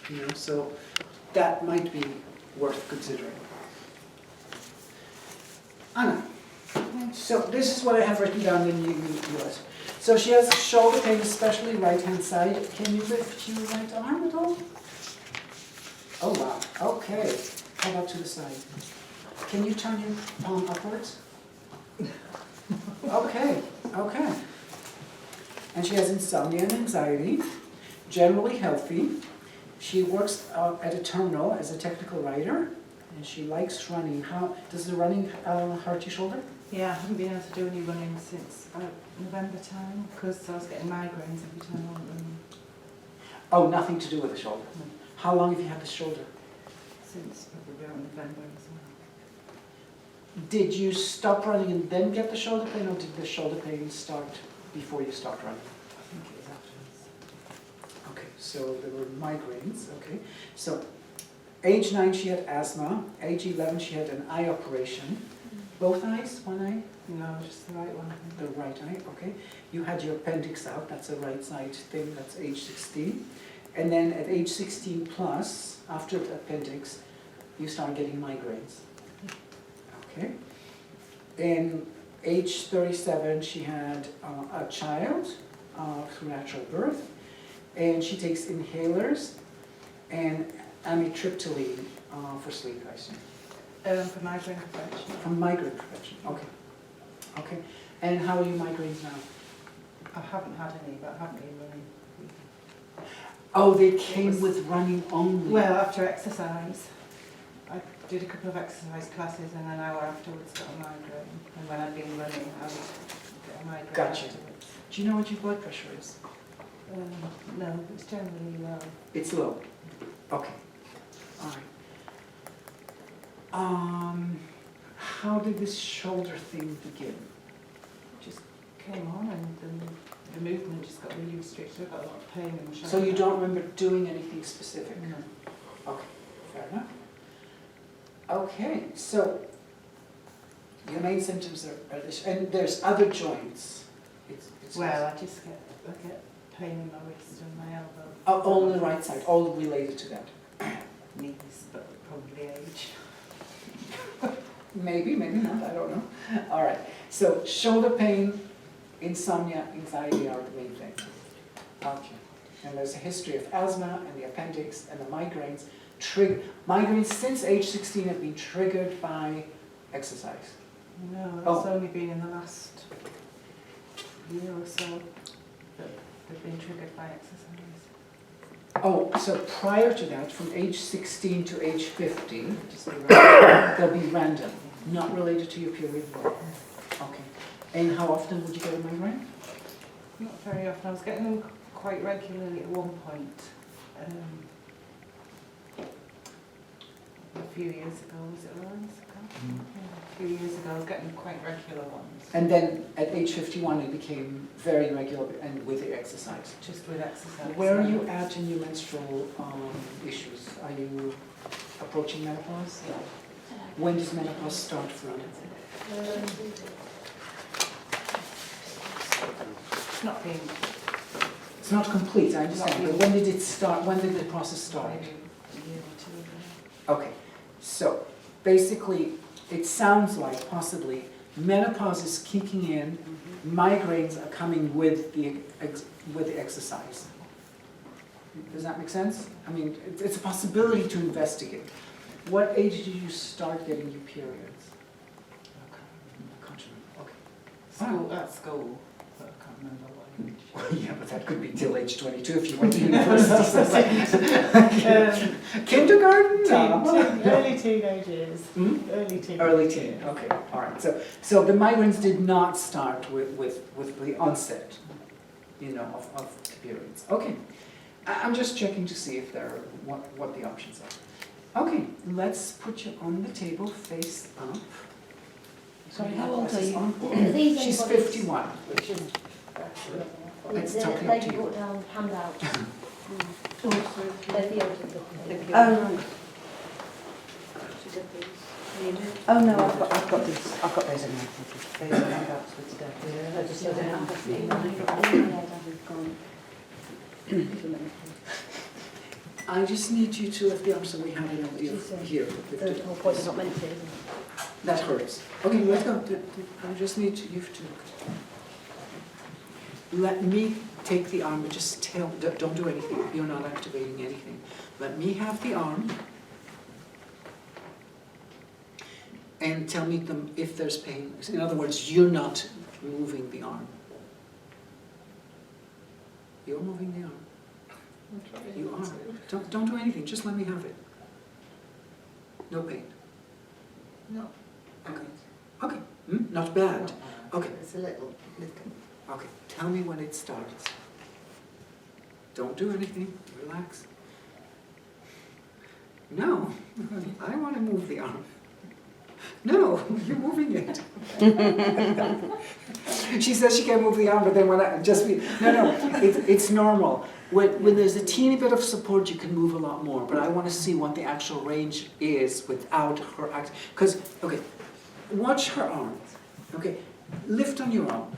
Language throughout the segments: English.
You know, so that might be worth considering. Anna. So this is what I have written down in US. So she has shoulder pain, especially right hand side. Can you lift your right arm at all? Oh wow, okay. How about to the side? Can you turn your palm upwards? Okay, okay. And she has insomnia and anxiety, generally healthy. She works at a terminal as a technical writer, and she likes running. How does the running hurt your shoulder? Yeah, I haven't been able to do any running since November time, because I was getting migraines every time I went running. Oh, nothing to do with the shoulder. No. How long have you had the shoulder? Since probably around November as well. Did you stop running and then get the shoulder pain, or did the shoulder pain start before you stopped running? I think it was afterwards. Okay, so there were migraines, okay. So, age 9 she had asthma, age 11 she had an eye operation. Both eyes, one eye? No, just the right one. The right eye, okay. You had your appendix out, that's a right side thing, that's age 16. And then at age 16 plus, after the appendix, you start getting migraines. Okay. In age 37, she had a child through natural birth, and she takes inhalers and amitriptyline for sleep, I assume. For migraine prevention. For migraine prevention, okay. Okay. And how are your migraines now? I haven't had any, but I haven't been running. Oh, they came with running only. Well, after exercise. I did a couple of exercise classes, and an hour afterwards got a migraine. And when I'd been running, I would get a migraine Gotcha. afterwards. Do you know what your blood pressure is? No, it's generally low. It's low. Okay. All right. How did this shoulder thing begin? It just came on, and then the movement just got really restricted. I got a lot of pain in my shoulder. So you don't remember doing anything specific? No. Okay, fair enough. Okay, so your main symptoms are this, and there's other joints. It's Well, I get pain in my wrist and my elbow. all on the right side, all related to that. Knees, but probably age. Maybe, maybe not, I don't know. All right, so shoulder pain, insomnia, anxiety are the main things. Okay, and there's a history of asthma and the appendix and the migraines. Migraines since age 16 have been triggered by exercise. No, Oh. it's only been in the last year or so that they've been triggered by exercise. Oh, so prior to that, from age 16 to age 50, Just be random. they'll be random, not related to your period. Okay. And how often would you get a migraine? Not very often. I was getting them quite regularly at one point. A few years ago, was it Lawrence? Yeah, a few years ago, I was getting quite regular ones. And then at age 51, it became very regular and with the exercise. Just with exercise. Where are you at in your menstrual issues? Are you approaching menopause? Yeah. When does menopause start for you? It's not being It's not complete, I understand, but when did it start? When did the process start? maybe a year or two ago. Okay, so basically, it sounds like possibly menopause is kicking in, migraines are coming with the exercise. Does that make sense? I mean, it's a possibility to investigate. What age did you start getting your periods? I can't remember. Okay. At school, but I can't remember what age. Yeah, but that could be till age 22 if you went to university. So it's like, kindergarten? Early teenage years. Hmm? Early teen. Early teen, okay, all right. So the migraines did not start with the onset, you know, of the periods. Okay, I'm just checking to see if there are, what the options are. Okay, let's put you on the table, face up. Sorry, how old are you? On. Are these She's anybody's- 51. It's The totally up lady to you. brought down handouts. They're the older people. Oh, oh no, I've got these. I've got those in my pocket. Those are handouts for today. I just don't have I just need you to lift the arm so we have it over here. Lift The it. whole point is not meant to, isn't it? That hurts. Okay, let's go. I just need you to. Let me take the arm, but just don't do anything. You're not activating anything. Let me have the arm. And tell me if there's pain. In other words, you're not moving the arm. You're moving the arm. You are. Don't do anything. Just let me have it. No pain. No. Okay. Okay. Not bad. Okay. It's a little. Okay. Tell me when it starts. Don't do anything. Relax. No. I want to move the arm. No, you're moving it. She says she can't move the arm, but then when it's normal. When there's a teeny bit of support, you can move a lot more. But I want to see what the actual range is without her act. Because, okay, watch her arm. Okay, lift on your arm.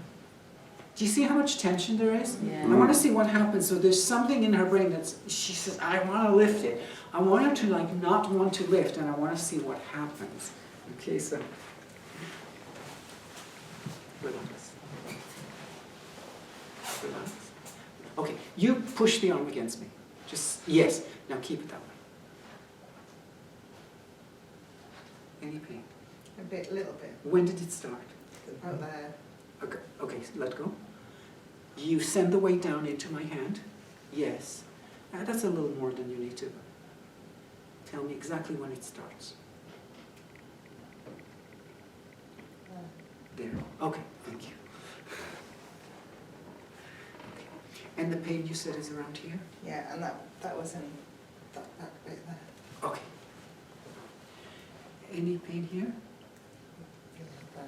Do you see how much tension there is? Yeah. I want to see what happens. So there's something in her brain she says, I want to lift it. I want her to not want to lift, and I want to see what happens. Okay, so relax. Relax. Okay, you push the arm against me. Yes. Now keep it that way. Any pain? A little bit. When did it start? Out there. Okay, let go. You send the weight down into my hand. Yes. That's a little more than you need to. Tell me exactly when it starts. There. Okay, thank you. Okay. And the pain you said is around here? Yeah, and that was in that back bit there. Okay. Any pain here? There.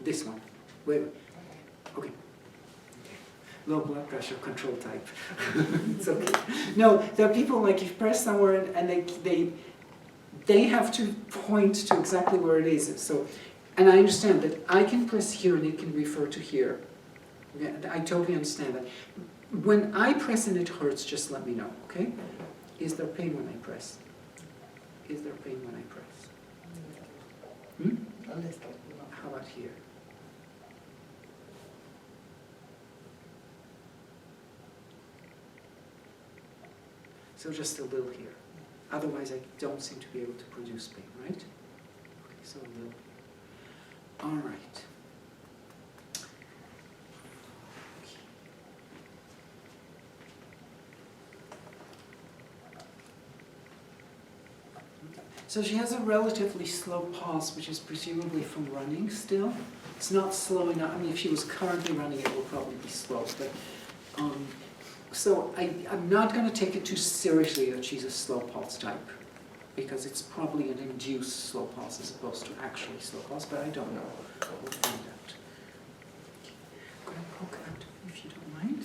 This one. Wait. Okay. Low blood pressure control type. It's okay. No, there are people like you press somewhere and they have to point to exactly where it is. So, and I understand that I can press here and it can refer to here. Yeah, I totally understand that. When I press and it hurts, just let me know, okay? Is there pain when I press? Is there pain when I press? A little. How about here? So just a little here. Otherwise, I don't seem to be able to produce pain, right? Okay, so a little. All right. So she has a relatively slow pulse, which is presumably from running still. It's not slow enough. I mean, if she was currently running, it would probably be slow. But so I'm not going to take it too seriously that she's a slow pulse type, because it's probably an induced slow pulse as opposed to actually slow pulse, but I don't know. We'll find out. I'm going to poke out, if you don't mind.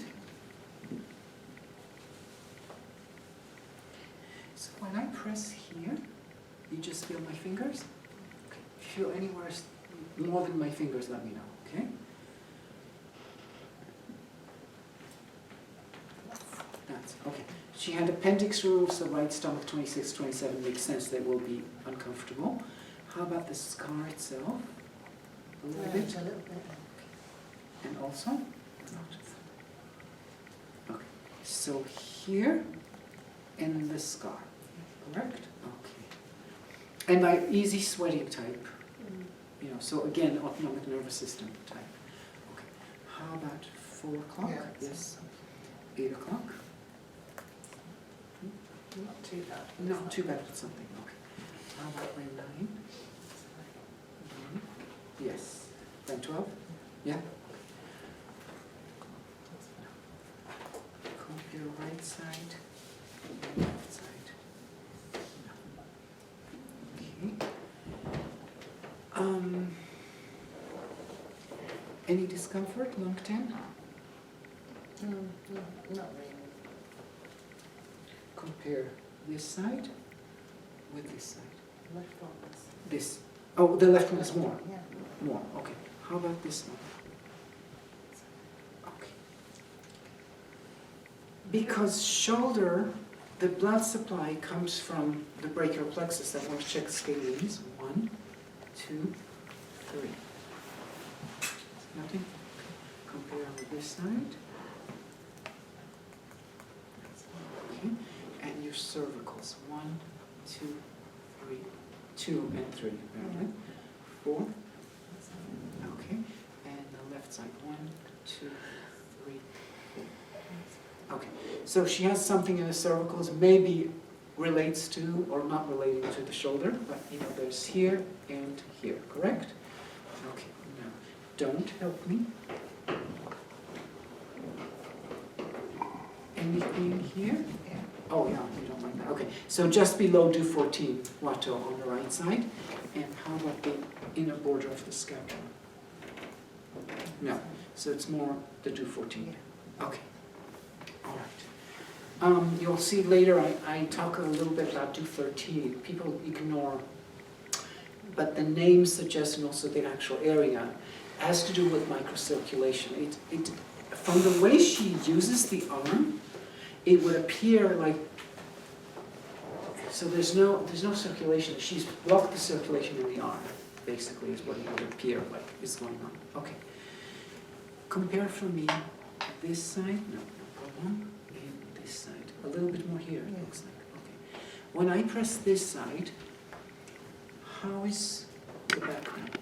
So when I press here, you just feel my fingers? Okay. If you feel anywhere more than my fingers, let me know, okay? That's okay. She had appendix removed, so right stomach 26, 27 makes sense. They will be uncomfortable. How about the scar itself? A little bit? A little bit. And also? Okay. So here and the scar, correct? Okay. And by easy sweating type, you know, so again, autonomic nervous system type. Okay. How about 4 o'clock? Yeah. Yes. 8 o'clock? Not too bad. Not too bad at something, okay. How about my 9? Yes. Then 12? Yeah? Compare right side, left side. Okay. Any discomfort, lung 10? No, not really. Compare this side with this side. Left one. This. Oh, the left one is more. Yeah. More, okay. How about this one? Okay. Because shoulder, the blood supply comes from the brachial plexus. I want to check scalenes. 1, 2, 3. Nothing? Compare with this side. Okay. And your cervicals. 1, 2, 3. 2 and 3. Right? 4. Okay. And the left side. 1, 2, 3, 4. Okay. So she has something in the cervicals, maybe relates to or not relating to the shoulder, but you know, there's here and here, correct? Okay, now, don't help me. Anything here? Oh yeah, you don't like that. Okay, so just below do 14, Watto on the right side. And how about the inner border of the scapula? No, so it's more the do 14. Okay, all right. You'll see later I talk a little bit about do 13. People ignore, but the name suggests and also the actual area has to do with microcirculation. From the way she uses the arm, it would appear like, so there's no circulation. She's blocked the circulation in the arm, basically, is what it would appear like is going on. Okay. Compare for me this side, no problem, and this side. A little bit more here, it looks like. Okay. When I press this side, how is the background?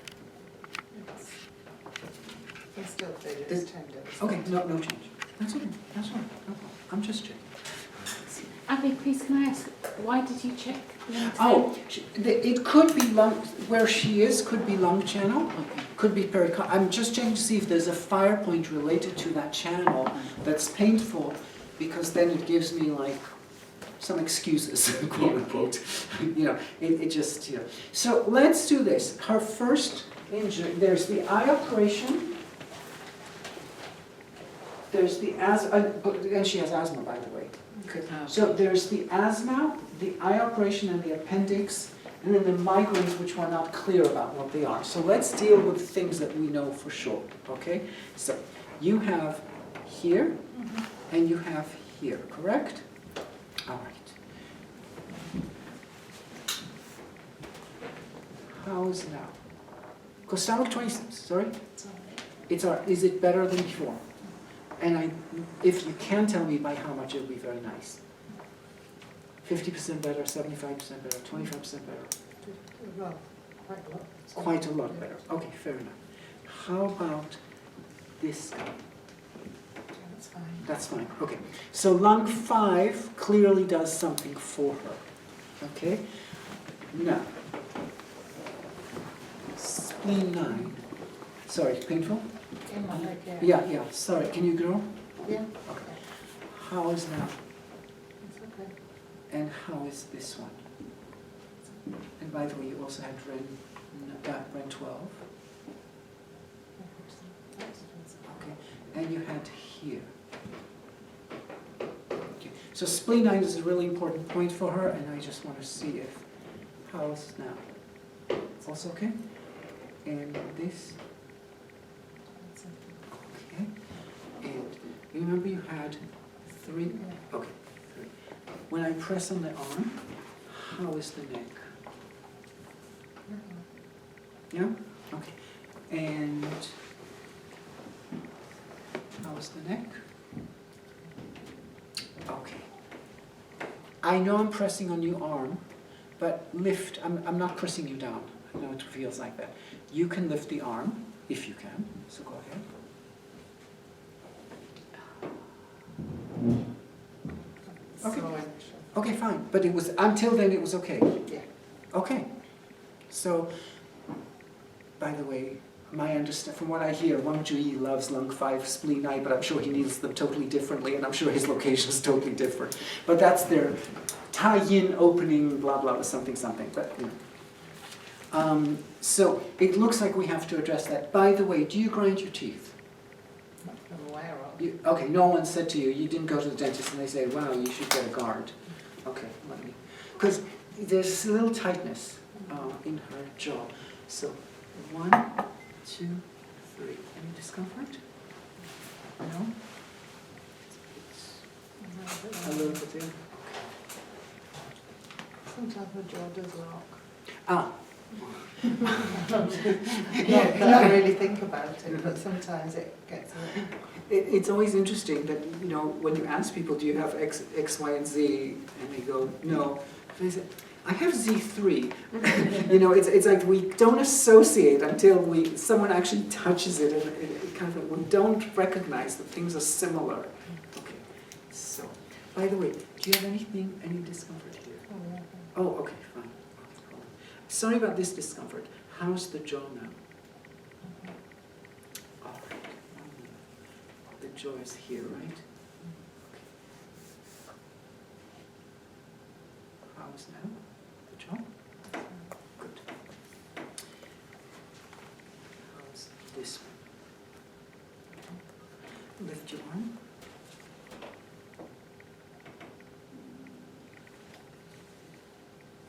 It's still there's tendons. Okay, no change. That's okay, that's all right, no problem. I'm just checking. Abby, please can I ask, why did you check the lung? Oh, it could be lung, where she is, could be lung channel, could be pericardium. I'm just checking to see if there's a fire point related to that channel that's painful, because then it gives me like some excuses, quote unquote. You know, it just, you know. So let's do this. Her first injury, there's the eye operation. There's the asthma, and she has asthma, by the way. Okay. So there's the asthma, the eye operation, and the appendix, and then the migraines, which we're not clear about what they are. So let's deal with things that we know for sure, okay? So you have here, and you have here, correct? All right. How is now? Costallic 26, sorry? It's all right. Is it better than before? And if you can tell me by how much, it would be very nice. 50% better, 75% better, 25% better? Well, quite a lot. Quite a lot better. Okay, fair enough. How about this guy? That's fine. That's fine. Okay. So lung 5 clearly does something for her. Okay? Now, spleen 9. Sorry, painful? In my leg, yeah. Yeah, sorry. Can you grow? Yeah. Okay. How is that? It's okay. And how is this one? And by the way, you also had Ren 12. Okay. And you had here. Okay. So spleen 9 is a really important point for her, and I just want to see if how's now. Also okay? And this. Okay. And you remember you had 3? Okay, 3. When I press on the arm, how is the neck? Yeah? Okay. And how is the neck? Okay. I know I'm pressing on your arm, but lift, I'm not pressing you down. I know it feels like that. You can lift the arm, if you can, so go ahead. Okay. Okay, fine. But it was, until then it was okay? Yeah. Okay. So, by the way, my understanding, from what I hear, Wang Zhuyi loves lung 5, spleen 9, but I'm sure he needs them totally differently, and I'm sure his location is totally different. But that's their tie-in opening, blah, blah, something, but, you know. So, it looks like we have to address that. By the way, do you grind your teeth? I'm aware of. Okay, no one said to you, you didn't go to the dentist and they say, wow, you should get a guard. Okay, let me, because there's a little tightness in her jaw. So, 1, 2, 3. Any discomfort? No? A little bit there. Okay. Sometimes my jaw does lock. Ah. Not really think about it, but sometimes it gets a bit. It's always interesting that, you know, when you ask people, do you have X, Y, and Z? And they go, no. They say, I have Z3. You know, it's like we don't associate until someone actually touches it, and it kind of, we don't recognize that things are similar. Okay, so, by the way, do you have any discomfort here? Oh, okay, fine. Sorry about this discomfort. How's the jaw now? All right. The jaw is here, right? Okay. How's now? The jaw? Good. How's this one? Lift your arm.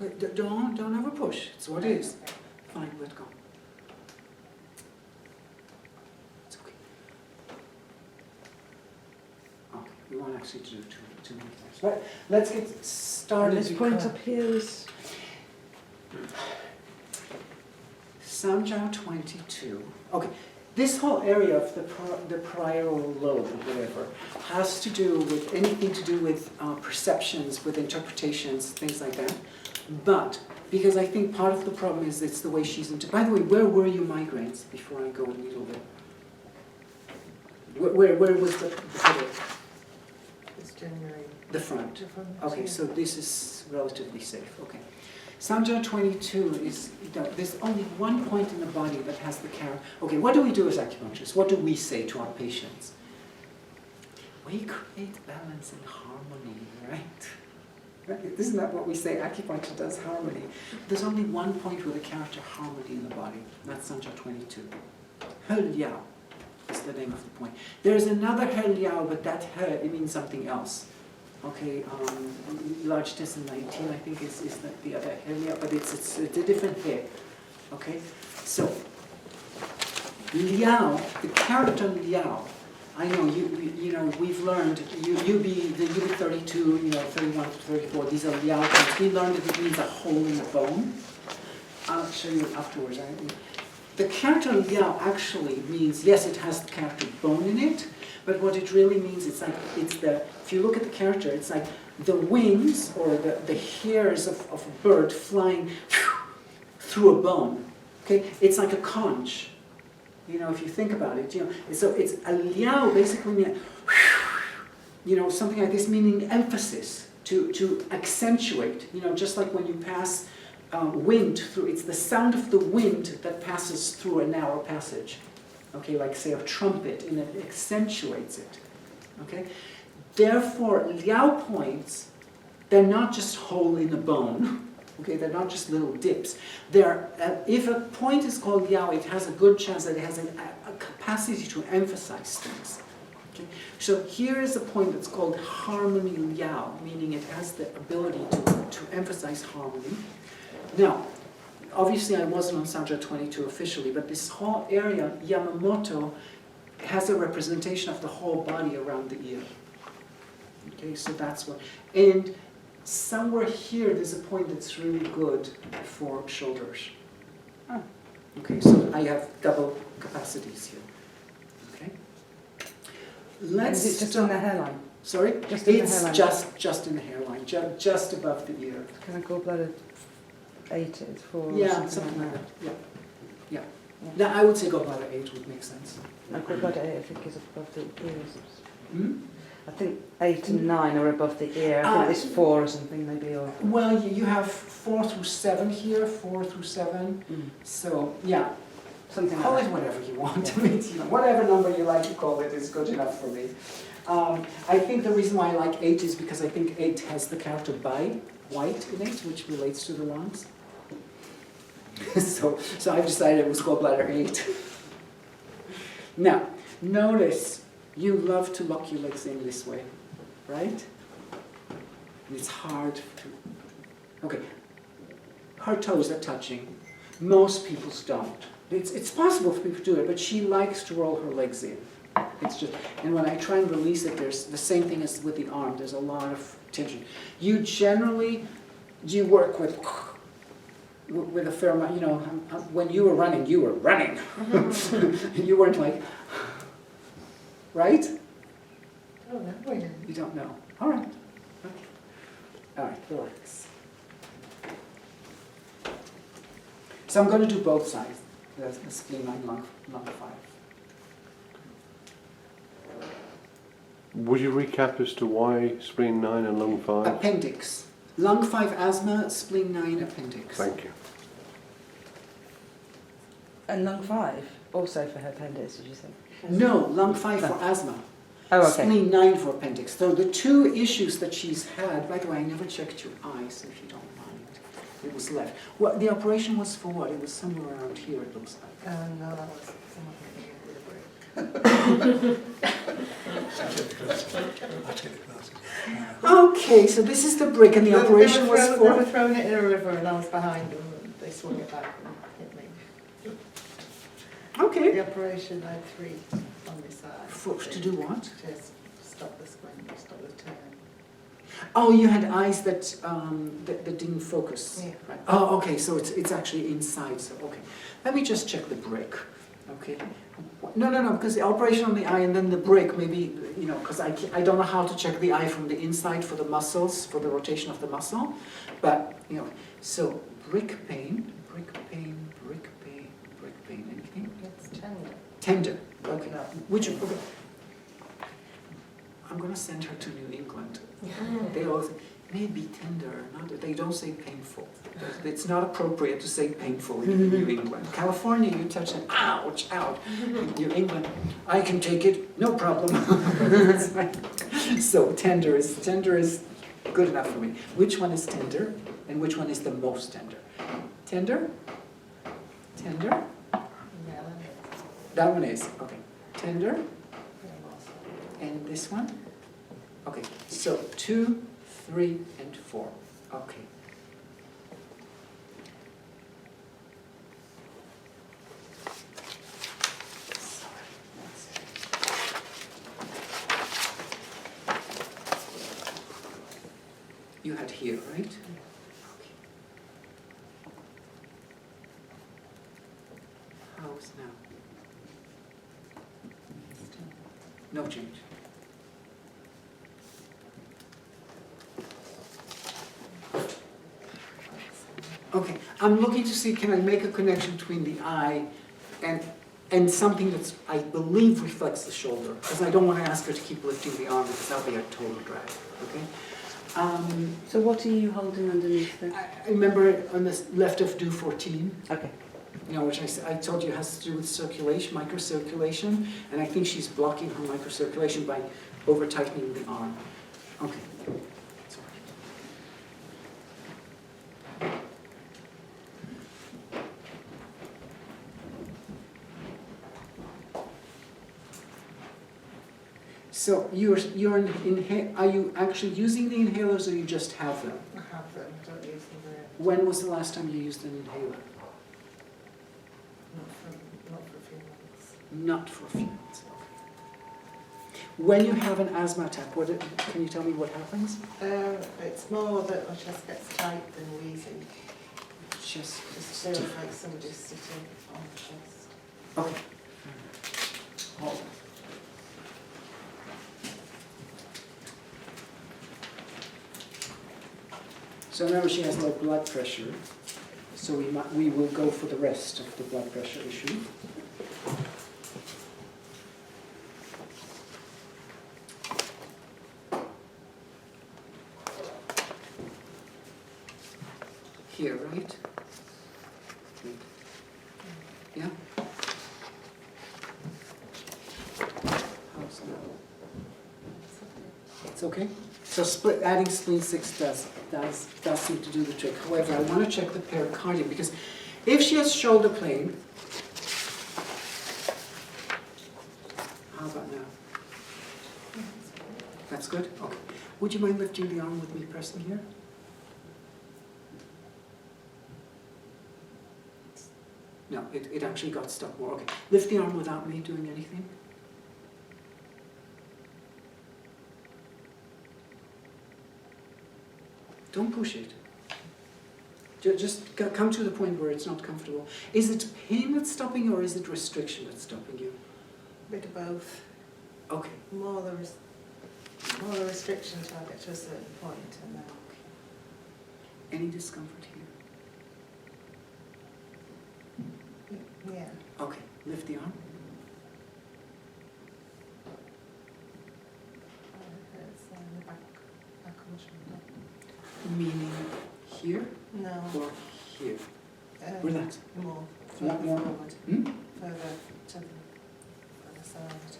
Wait, don't have a push. It's what it is. Fine, let go. It's okay. Okay, we want actually to do two more things. But let's get started. And this point up here is... Samjao 22. Okay, this whole area of the parietal lobe, or whatever, has to do with anything to do with perceptions, with interpretations, things like that. But, because I think part of the problem is it's the way she's into... By the way, where were your migraines before I go a little bit? Where was the headache? It's generally The front. different. Okay, so this is relatively safe. Okay. Samjao 22 is, there's only one point in the body that has the character. Okay, what do we do as acupuncturists? What do we say to our patients? We create balance and harmony, right? Isn't that what we say? Acupuncture does harmony. There's only one point with a character harmony in the body. That's Samjao 22. He Liao is the name of the point. There's another He Liao, but that He, it means something else. Okay, large intestine 19, I think is the other He Liao, but it's a different He. Okay, so Liao, the character Liao. I know you know we've learned you be 32, you know 31 to 34. These are Liao points. We learned that it means a hole in the bone. I'll show you afterwards. The character Liao actually means, yes, it has the character bone in it, but what it really means, it's if you look at the character, it's like the wings or the hairs of a bird flying through a bone. Okay, it's like a conch. You know, if you think about it, you know, so it's a Liao basically means, you know, something like this, meaning emphasis, to accentuate. You know, just like when you pass wind through, it's the sound of the wind that passes through a narrow passage. Okay, like say a trumpet, and it accentuates it. Okay, therefore Liao points, they're not just hole in the bone. Okay, they're not just little dips. They're if a point is called Liao, it has a good chance that it has a capacity to emphasize things. Okay, so here is a point that's called harmony Liao, meaning it has the ability to emphasize harmony. Now, obviously I wasn't on Samjao 22 officially, but this whole area, Yamamoto, has a representation of the whole body around the ear. Okay, so that's what, and somewhere here there's a point that's really good for shoulders. Okay, so I have double capacities here. Okay. Let's Is it just on the hairline? Sorry? Just in the it's hairline? just in the hairline, just above the ear. Can I gallbladder 8 is 4 Yeah, or something like that. Yeah. Yeah. Now I would say gallbladder 8 would make sense. No, gallbladder 8 I think is above the ears. Hmm? I think 8 and 9 are above the ear. I think there's 4 or something maybe. Or Well, you have 4 through 7 here, 4 through 7. So, yeah, something call like it that. whatever you want. I mean, you know, whatever number you like to call it is good enough for me. I think the reason why I like 8 is because I think 8 has the character Bai, white in it, which relates to the lungs. so I've decided it was gallbladder 8. Now, notice you love to lock your legs in this way, right? It's hard to... Okay, her toes are touching. Most people's don't. It's possible for people to do it, but she likes to roll her legs in. It's just, and when I try and release it, there's the same thing as with the arm. There's a lot of tension. You generally do you work with a fair amount, you know, when you were running, you were running. You weren't like, right? Oh, no. You don't know. All right. Okay. All right, relax. So I'm going to do both sides, the spleen 9, lung 5. Would you recap as to why spleen 9 and lung 5? Appendix. Lung 5 asthma, spleen 9 appendix. Thank you. And lung 5, also for her appendix, did you say? No, lung 5 No. for asthma. Oh, okay. Spleen 9 for appendix. So the two issues that she's had, by the way, I never checked your eyes, if you don't mind. It was left. Well, the operation was for what? It was somewhere around here, it looks like. No, that was someone with a break. Okay, so this is the brick, and the operation was They for... were throwing it in a river and I was behind them and they swung it back and hit me. Okay. The operation, I had 3 on this side. To do what? Just stop the squint, stop the turn. Oh, you had eyes that that didn't focus. Yeah. Right. Oh, okay. So it's actually inside. So okay, let me just check the brick. Okay. No, because the operation on the eye and then the brick, maybe, you know, because I don't know how to check the eye from the inside for the muscles, for the rotation of the muscle, but you know, so brick pain, anything? It's tender. Tender. Okay. No. Which? Okay. I'm gonna send her to New England. They always say, maybe tender, not, they don't say painful. It's not appropriate to say painful in New England. California, you touch it, ouch, ouch. In New England, I can take it, no problem. So tender is good enough for me. Which one is tender and which one is the most tender? Tender? Tender? Yeah, That one is, okay. Tender? yeah, And this one? Okay, so 2, 3, and 4. Okay. You had here, right? Okay. How's now? No change. Okay, I'm looking to see, can I make a connection between the eye and something that's, I believe, reflects the shoulder, because I don't want to ask her to keep lifting the arm because that'll be a total drag, okay? So what are you holding underneath there? I remember on the left of do 14, Okay. you know, which I told you has to do with circulation, microcirculation, and I think she's blocking her microcirculation by over-tightening the arm. Okay. So are you actually using the inhalers or you just have them? I have them, I don't use them very When was the last time you used an inhaler? not for a few months. Not for a few months. Okay. When you have an asthma attack, can you tell me what happens? It's more that my chest gets tight than wheezy. Just Just feels like somebody's sitting on the chest. okay. Hold on. So remember, she has low blood pressure, so we will go for the rest of the blood pressure issue. Here, right? Yeah? How's that? It's okay? So adding spleen 6 does seem to do the trick. However, I want to check the pericardium because if she has shoulder pain, how about now? That's good? Okay. Would you mind lifting the arm with me pressing here? No, it actually got stuck more. Okay. Lift the arm without me doing anything. Don't push it. Just come to the point where it's not comfortable. Is it pain that's stopping you, or is it restriction that's stopping you? Bit of both. Okay. More the restriction till I get to a certain point, and then Any discomfort here? yeah. Okay. Lift the arm. It's the back of my shoulder. Meaning here No. or here? Um, Relax. More. More, Further more. forward. Hmm? Further to the other side.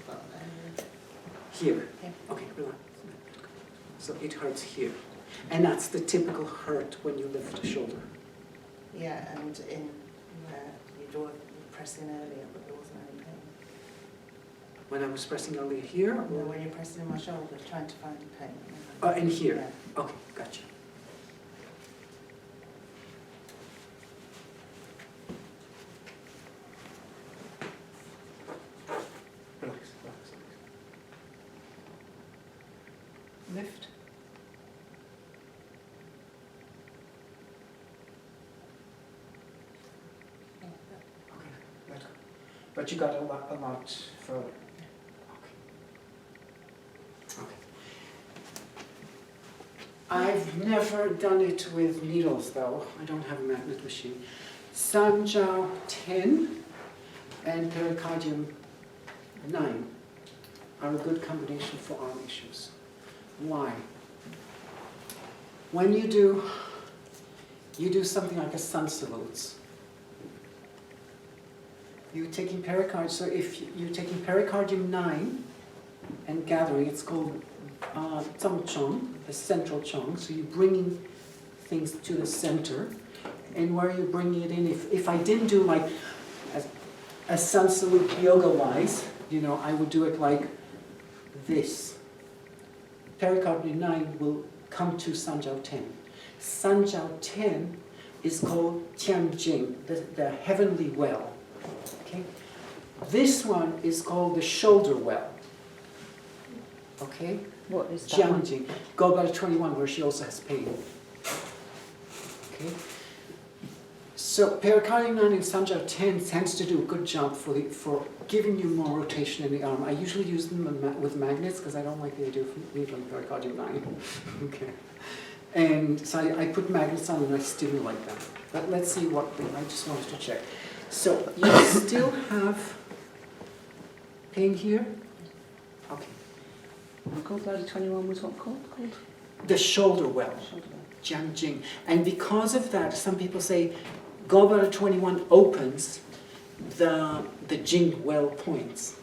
But, Here. yeah. Okay, relax. So it hurts here. And that's the typical hurt when you lift a shoulder. Yeah, and in where you press in earlier, but there wasn't any pain. When I was pressing earlier here, No, or when you're pressing in my shoulder, trying to find pain. and here. Yeah. Okay, gotcha. Relax, relax, relax. Lift. Okay, let go. But you got a lot further. Okay. Okay. I've never done it with needles though. I don't have a magnet machine. Sanjiao 10 and pericardium 9 are a good combination for arm issues. Why? When you do something like a sun salutes. You're taking pericardium, so if you're taking pericardium 9 and gathering, it's called Chong, the central Chong. So you're bringing things to the center, and where you're bringing it in, if I didn't do like a sun salute yoga-wise, you know, I would do it like this. Pericardium 9 will come to Sanjiao 10. Sanjiao 10 is called Tianjing, the heavenly well. Okay? This one is called the shoulder well. Okay? What is that one? Jianjing. Gallbladder 21, where she also has pain. Okay? So pericardium 9 and Sanjiao 10 tends to do a good job for giving you more rotation in the arm. I usually use them with magnets because I don't like the idea of needling pericardium 9. Okay. And so I put magnets on and I stimulate them. But let's see what, I just wanted to check. So you still have pain here? Okay. Gallbladder 21 was what called? The shoulder well, Shoulder. Jianjing. And because of that, some people say gallbladder 21 opens the Jing well points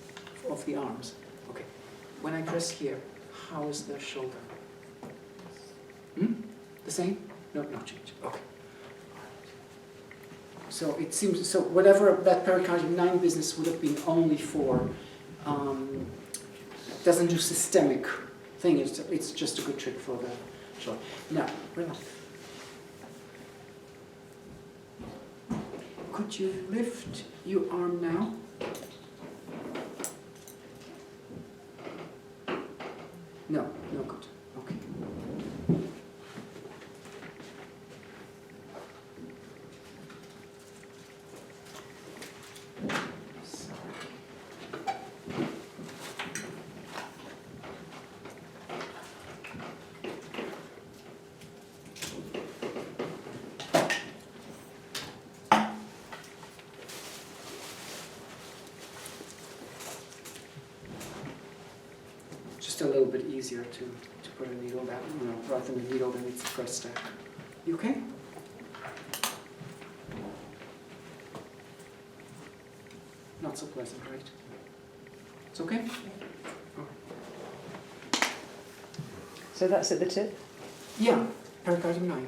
of the arms. Okay. When I press here, how is the shoulder? The same? No change. Okay. So it seems, so whatever that pericardium 9 business would have been only for, doesn't do systemic thing, it's just a good trick for the shoulder. Now, relax. Could you lift your arm now? No good. Okay. Just a little bit easier to put a needle down, you know, rather than a needle, then it's a press step. You okay? Not so pleasant, right? It's okay? So that's at the tip? Yeah, pericardium 9.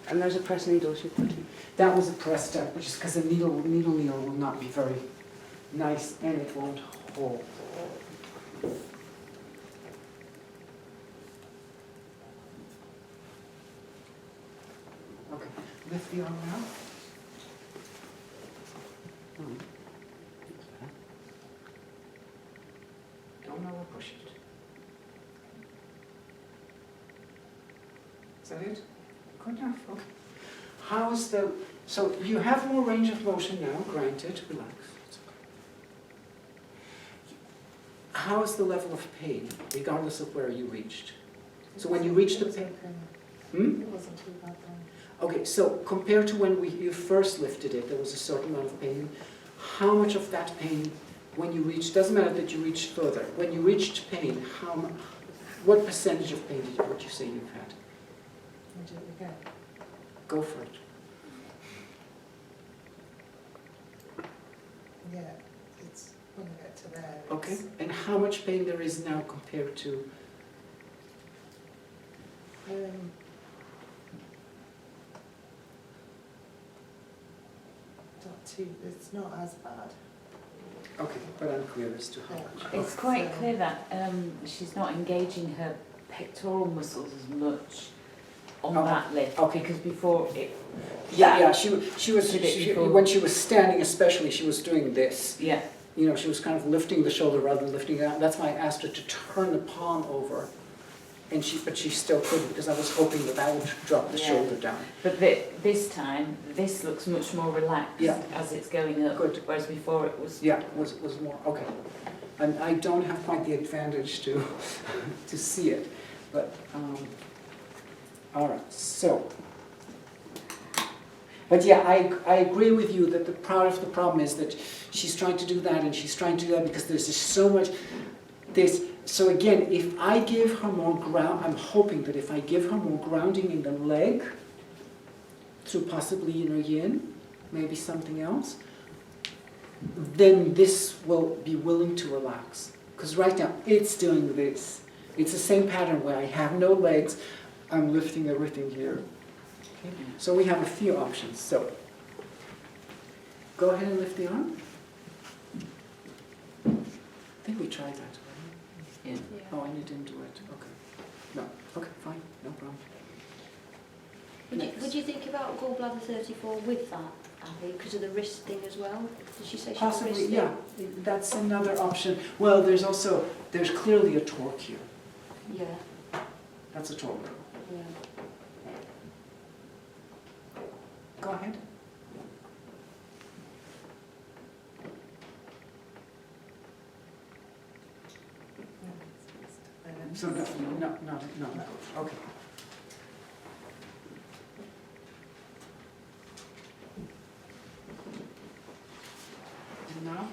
And those are press needles you put in? That was a press step, which is because the needle will not be very nice and it won't hold. Okay, lift the arm now. don't over push it. Is that it? Good enough, okay. How's the, so you have more range of motion now, granted, relax. It's okay. How's the level of pain, regardless of where you reached? So when you reach the pain, It wasn't too bad then. okay, so compared to when you first lifted it, there was a certain amount of pain. How much of that pain, when you reached, doesn't matter that you reached further, when you reached pain, what percentage of pain would you say you've had? I'll do it again. Go for it. Yeah, it's when I get to there. Okay, it's, and how much pain there is now compared to, not too, it's not as bad. okay, but unclear as to how much. It's quite clear that she's not engaging her pectoral muscles as much on Okay. that lift. Okay. Because before it, Yeah, she was, Did it before. when she was standing especially, she was doing this. yeah, You know, she was kind of lifting the shoulder rather than lifting it out. That's why I asked her to turn the palm over. And but she still couldn't, because I was hoping that would drop the Yeah. shoulder down. but this time, this looks much more relaxed Yeah. as it's going up. Good. Whereas before it was, Yeah, was more, okay. And I don't have quite the advantage to, to see it, but, all right, so. But yeah, I agree with you that part of the problem is that she's trying to do that and she's trying to do that because there's just so much, so again, if I give her more I'm hoping that if I give her more grounding in the leg, through possibly inner yin, maybe something else, then this will be willing to relax. Because right now, it's doing this. It's the same pattern where I have no legs, I'm lifting everything here. Okay? So we have a few options. So, go ahead and lift the arm. I think we tried that, right? yeah. Oh, and you didn't do it. Okay. No. Okay, fine. No problem. Would you think about gallbladder 34 with that, Abby, because of the wrist thing as well? Did she say she had a wrist Possibly, thing? yeah. That's another option. Well, there's clearly a torque here. Yeah, That's a torque. yeah. Go ahead. So no. Okay. And now?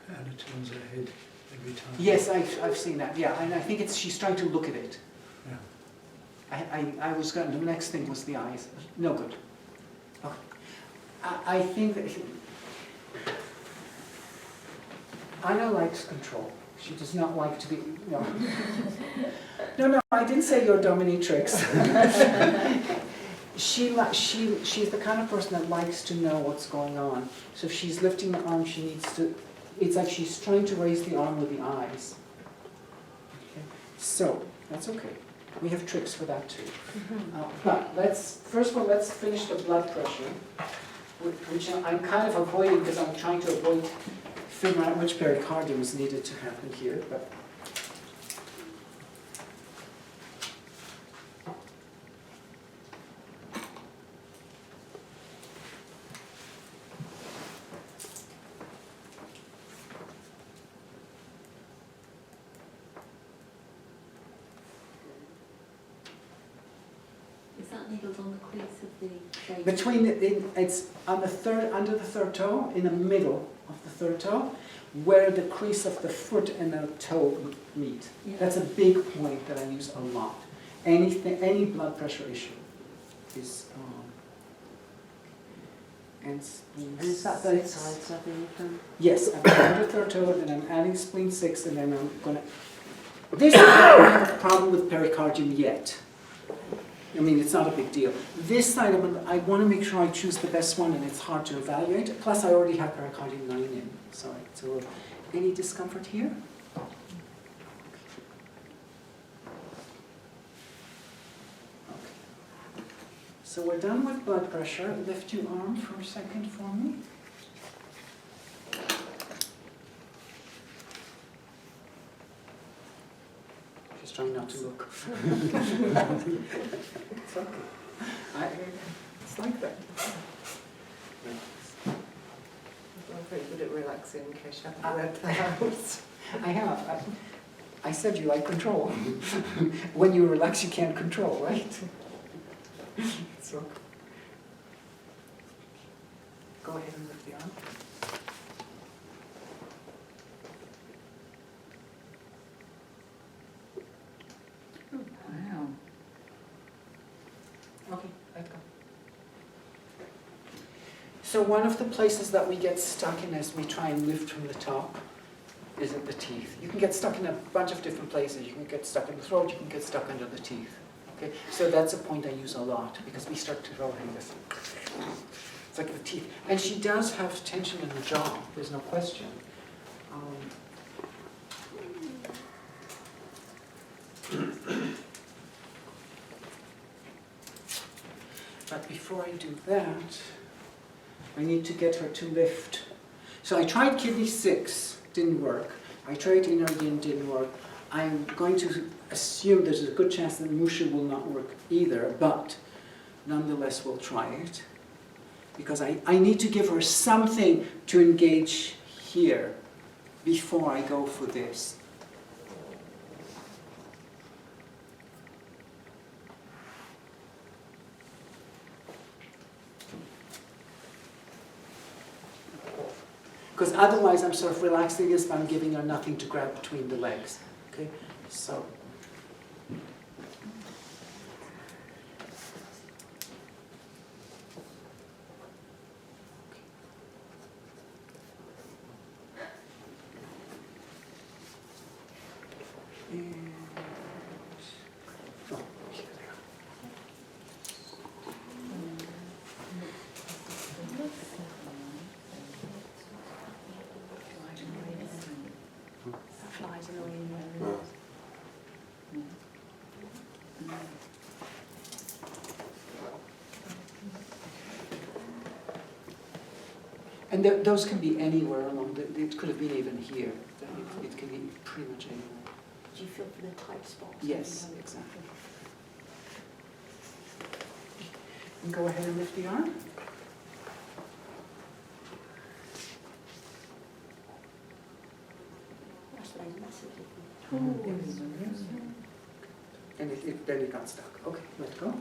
And it turns her head every time. Yes, I've seen that. Yeah, and I think she's trying to look at it. Yeah. I was going. The next thing was the eyes. No good. Okay. I think that Anna likes control. She does not like to be. No. No. I didn't say you're dominatrix. She's the kind of person that likes to know what's going on. So if she's lifting the arm, she needs to. It's like she's trying to raise the arm with the eyes. Okay. So that's okay. We have tricks for that too. But first of all, let's finish the blood pressure, which I'm kind of avoiding because I'm trying to avoid figuring out which pericardium is needed to happen here. But Is that needle on the crease of the base? between it's on the under the third toe, in the middle of the third toe, where the crease of the foot and the toe meet. Yeah. That's a big point that I use a lot. Any blood pressure issue is and Is that both sides of the yes, I'm under third toe, and I'm adding spleen 6, and then I'm gonna. This is not a problem with pericardium yet. I mean, it's not a big deal. This side, I want to make sure I choose the best one, and it's hard to evaluate. Plus, I already have pericardium 9 in, so any discomfort here? Okay. So we're done with blood pressure. Lift your arm for a second for me. trying not to look. It's okay. It's like that. I'm pretty good at relaxing in case you haven't read the house. I have. I said you like control. When you relax, you can't control, right? So, go ahead and lift the arm. Wow. Okay, let go. So one of the places that we get stuck in as we try and lift from the top is at the teeth. You can get stuck in a bunch of different places. You can get stuck in the throat, you can get stuck under the teeth. Okay, so that's a point I use a lot because we start to go like this. It's like the teeth. And she does have tension in the jaw, there's no question. But before I do that, I need to get her to lift. So I tried kidney 6, didn't work. I tried inner yin, didn't work. I'm going to assume there's a good chance that Musha will not work either, but nonetheless we'll try it. Because I need to give her something to engage here before I go for this. Because otherwise I'm sort of relaxing this, but I'm giving her nothing to grab between the legs. Okay, so. And, oh, here they are. Flies annoying. And those can be anywhere along the, it could have been even here. It can be pretty much anywhere. Do you feel for the tight spots? Yes, exactly. And go ahead and lift the arm. That's like massive. And then it got stuck. Okay, let go.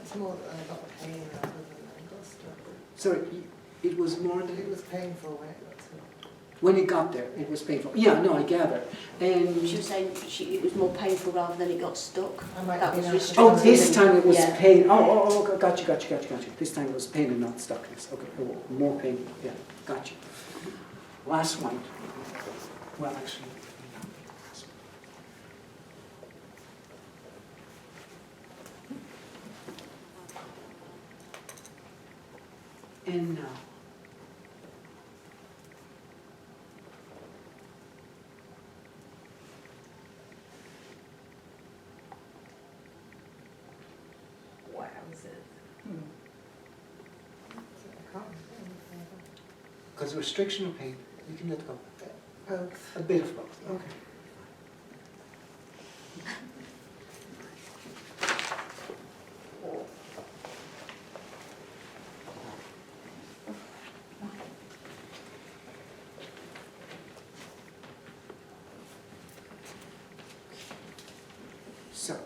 It's more that I got pain rather than I got stuck. So it was more than It was painful when it got stuck. when it got there. It was painful. Yeah, no, I gather. And She was saying it was more painful rather than it got stuck. I might That have was been restricting. oh, this time it was Yeah. pain. Oh, got you. This time it was pain and not stuckness. Okay, oh, more pain. Yeah, got you. Last one. Well, actually. And now. Wow, is it? I can't do anything. Because restriction or pain, you can let go. Both. A bit of both. Okay. So,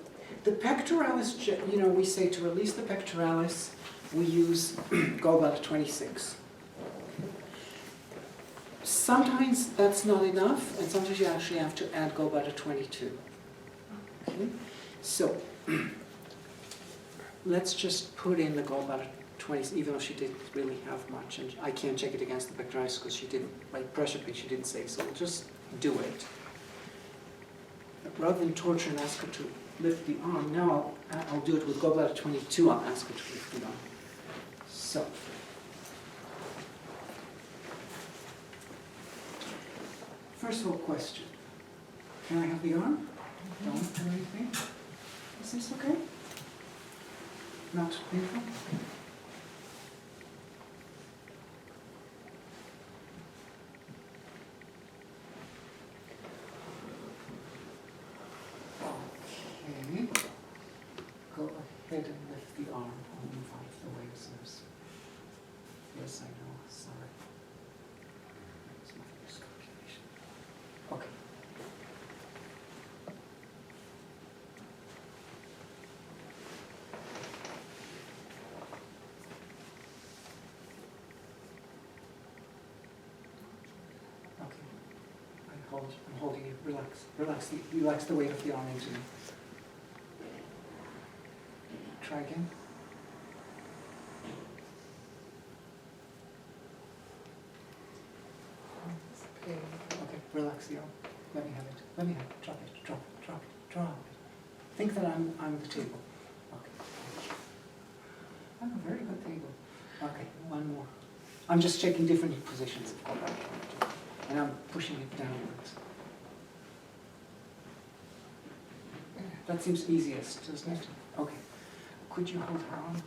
the pectoralis, you know, we say to release the pectoralis, we use Gallbladder 26. Sometimes that's not enough, and sometimes you actually have to add Gallbladder 22. Okay? So, let's just put in the Gallbladder 20, even though she didn't really have much, and I can't check it against the pectoralis because she didn't, like pressure pick, she didn't say, so we'll just do it. But rather than torture and ask her to lift the arm, now I'll do it with Gallbladder 22, I'll ask her to lift the arm. So. First of all, question. Can I have the arm? Don't do anything. Is this okay? Not painful? move out of the way as soon as. Yes, I know, sorry. It's my miscalculation. Okay. Okay. I'm holding you. Relax the weight of the arm into me. Try again. Okay. Okay, relax the arm. Let me have it. Let me have it. Drop it. Drop it. Drop it. Drop it. Think that I'm the table. Okay. I'm a very good table. Okay, one more. I'm just checking different positions of combat. And I'm pushing it downwards. That seems easiest, doesn't it? Okay. Could you hold her arm?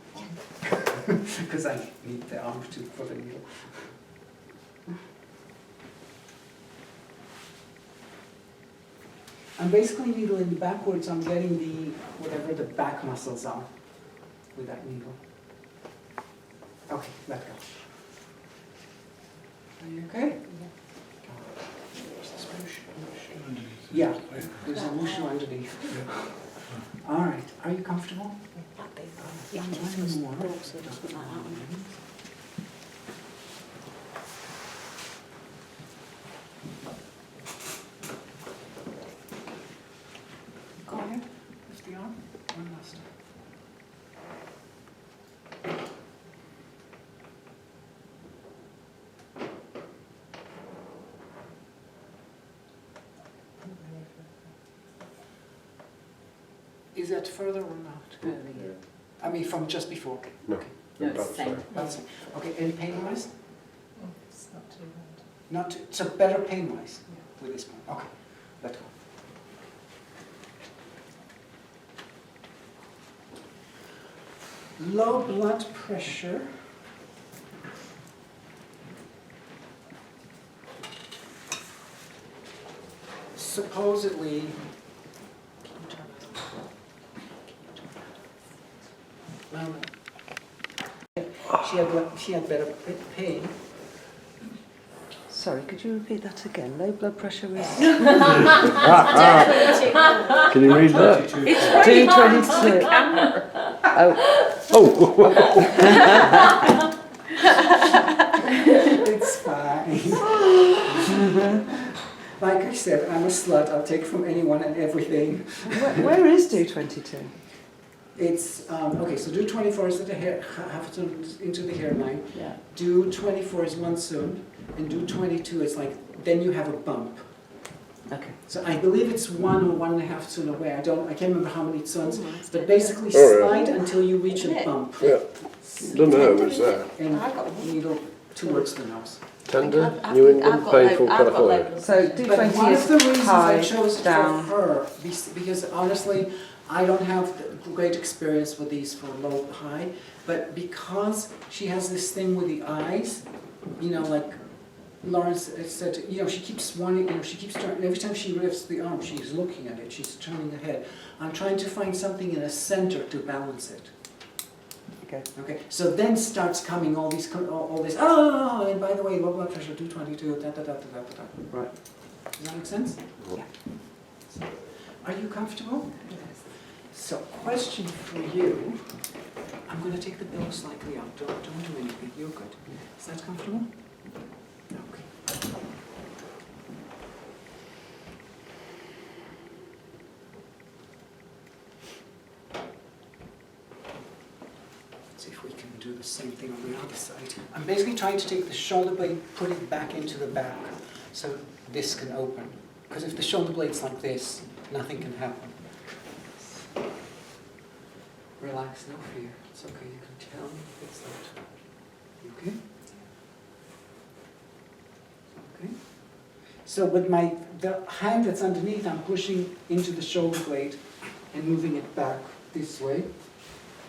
Because I need the arm for the needle. I'm basically needling backwards. I'm getting the, whatever the back muscles are with that needle. Okay, let go. Are you okay? Yeah, there's a whoosh underneath. All right, are you comfortable? Yeah, One more. Go ahead, lift the arm. One last time. Is that further or not? I mean, from just before? No. Okay. No, it's the same. That's it. Okay, and pain-wise? It's not too bad. Not too, so better pain-wise with this one. Okay, let go. Low blood pressure. Supposedly, she had better pain. Sorry, could you repeat that again? Low blood pressure is Can you read that? It's really hard on the 222. camera. Oh, It's fine. Like I said, I'm a slut. I'll take from anyone and everything. where is D22? It's, okay, so do 24 is at the hair, half turn into the hairline. Yeah. Do 24 is monsoon, and do 22 is like, then you have a bump. Okay. So I believe it's 1 or 1.5 tsun away. I can't remember how many tsuns, but basically Oh, yeah. slide until you reach a bump. Yeah. Don't know, it's there. And needle towards the nose. Tender, New England, painful, California. So But D20 one of the is reasons I high, chose it down. for her, because honestly, I don't have great experience with these for low, high, but because she has this thing with the eyes, you know, like Lawrence said, you know, she keeps wanting, you know, she keeps turning, every time she lifts the arm, she's looking at it, she's turning the head. I'm trying to find something in a center to balance it. Okay. Okay, so then starts coming all these, all this, oh, and by the way, low blood pressure, 222, da da da da da da. Right. Does that make sense? Yeah. Are you comfortable? So, question for you. I'm going to take the pillow slightly out. Don't do anything. You're good. Is that comfortable? Okay. Let's see if we can do the same thing on the other side. I'm basically trying to take the shoulder blade, put it back into the back, so this can open. Because if the shoulder blade's like this, nothing can happen. Relax, no fear. It's okay, you can tell me if it's not. Okay? Okay? So with the hand that's underneath, I'm pushing into the shoulder blade and moving it back this way.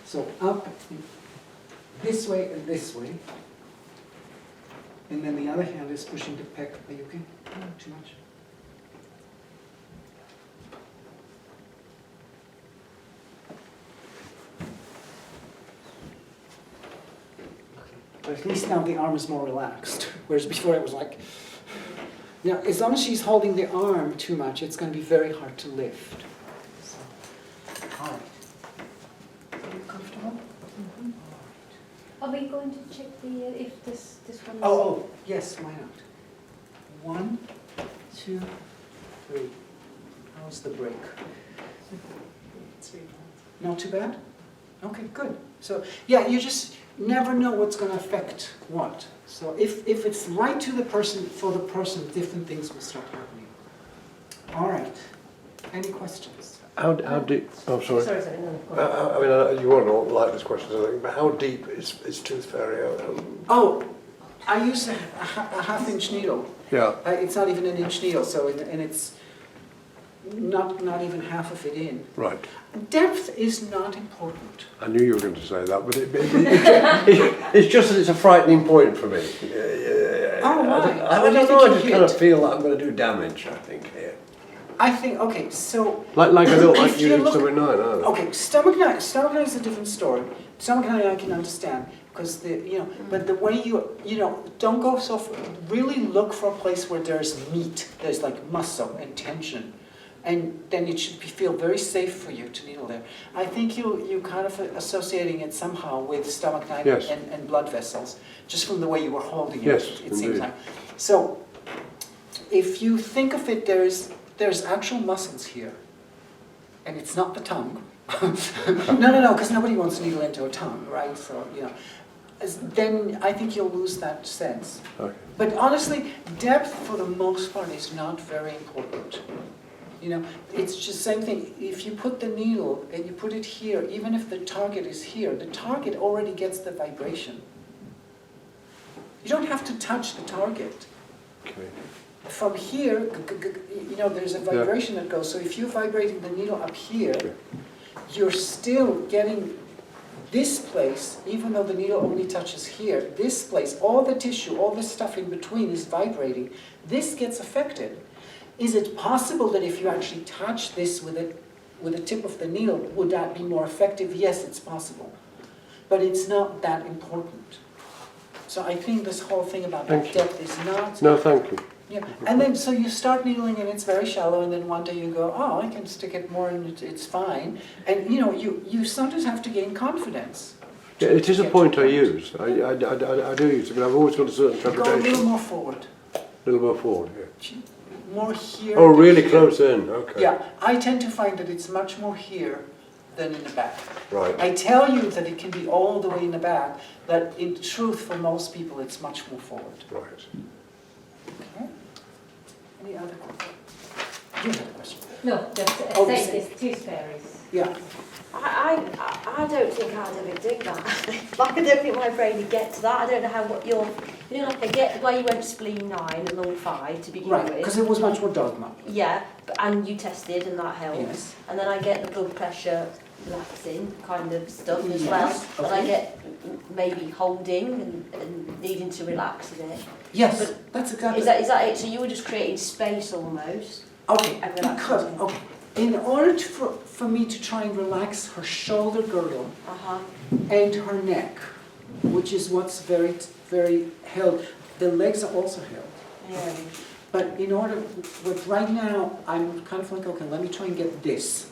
So up, this way and this way. And then the other hand is pushing the pec. Are you okay? No, too much. But at least now the arm is more relaxed, whereas before it was like... Now, as long as she's holding the arm too much, it's going to be very hard to lift. So, all right. Are you comfortable? Are we going to check the, if this one is... Oh, yes, why not? 1, 2, 3. How's the break? Not too bad? Okay, good. So, yeah, you just never know what's going to affect what. So if it's right to the person, for the person, different things will start happening. All right. Any questions? How deep? Oh, sorry. Sorry, no, go on. I mean, you won't like this question, I think, but how deep is tooth fairy? Oh, I use a half-inch needle. Yeah. It's not even an inch needle, so and it's not even half of it in. Right. Depth is not important. I knew you were going to say that, but it's just that it's a frightening point for me. Oh, why? I What do you don't know, I think just you kind of hit? feel that I'm going to do damage, I think, here. I think, okay, so... Like I don't like If you using look- stomach 9, are they? Okay, stomach nine is a different story. Stomach nine I can understand, because but the way don't go so far, really look for a place where there's meat, there's like muscle and tension. And then it should feel very safe for you to needle there. I think you kind of associating it somehow with stomach nine Yes. and blood vessels, just from the way you were holding it, Yes, it seems indeed. like. So, if you think of it, there's actual muscles here, and it's not the tongue. No, because nobody wants to needle into a tongue, right? So, then I think you'll lose that sense. Okay. But honestly, depth for the most part is not very important. It's just same thing. If you put the needle and you put it here, even if the target is here, the target already gets the vibration. You don't have to touch the target. Okay. From here, there's a vibration that goes. So if you're vibrating the needle up here, you're still getting this place, even though the needle only touches here, this place, all the tissue, all the stuff in between is vibrating. This gets affected. Is it possible that if you actually touch this with the tip of the needle, would that be more effective? Yes, it's possible. But it's not that important. So I think this whole thing about depth is not... No, thank you. Yeah, and then so you start needling and it's very shallow, and then one day you go, oh, I can stick it more and it's fine. And you sometimes have to gain confidence. Yeah, it is a Get point to I the use. I do use it, but I've always got a certain Go a little trepidation. more forward. A little more forward, yeah. More here. Oh, than really here. close in, okay. Yeah, I tend to find that it's much more here than in the back. Right. I tell you that it can be all the way in the back, but in truth, for most people, it's much more forward. Right. Okay? Any other questions? You have a question? No, just Oh, say say- this, tooth fairies. Yeah. I don't think I'd ever do that. Like, I don't think my brain would get to that. I don't know how what you're... like I get why you went spleen 9 and lung 5 to begin Right, with. because it was much more dogma. Yeah, and you tested and that helps. Yes. And then I get the blood pressure relaxing kind of stuff as Yes, well. And I okay. get maybe holding and needing to relax in it. Yes, But that's exactly. Is that it? So you were just creating space almost? Okay, And relax because, it. okay, in order for me to try and relax her shoulder girdle Uh-huh. and her neck, which is what's very, very held, the legs are also held. Yeah. But in order, right now, I'm kind of like, okay, let me try and get this,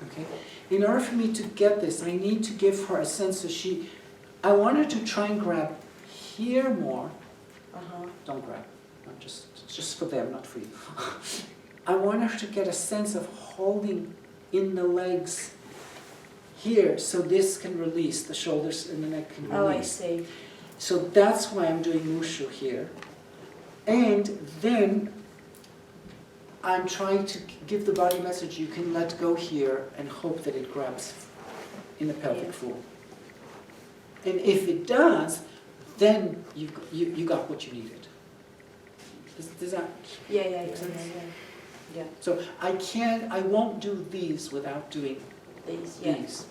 okay? In order for me to get this, I need to give her a sense that I want her to try and grab here more. Uh-huh. Don't grab, it's just for them, not for you. I want her to get a sense of holding in the legs here, so this can release, the shoulders and the neck can release. Oh, I see. So that's why I'm doing Mushu here. And then I'm trying to give the body message, you can let go here and hope that it grabs in the pelvic floor. And if it does, then you got what you needed. Does that Yeah. make sense? Yeah. So I won't do these without doing These, these.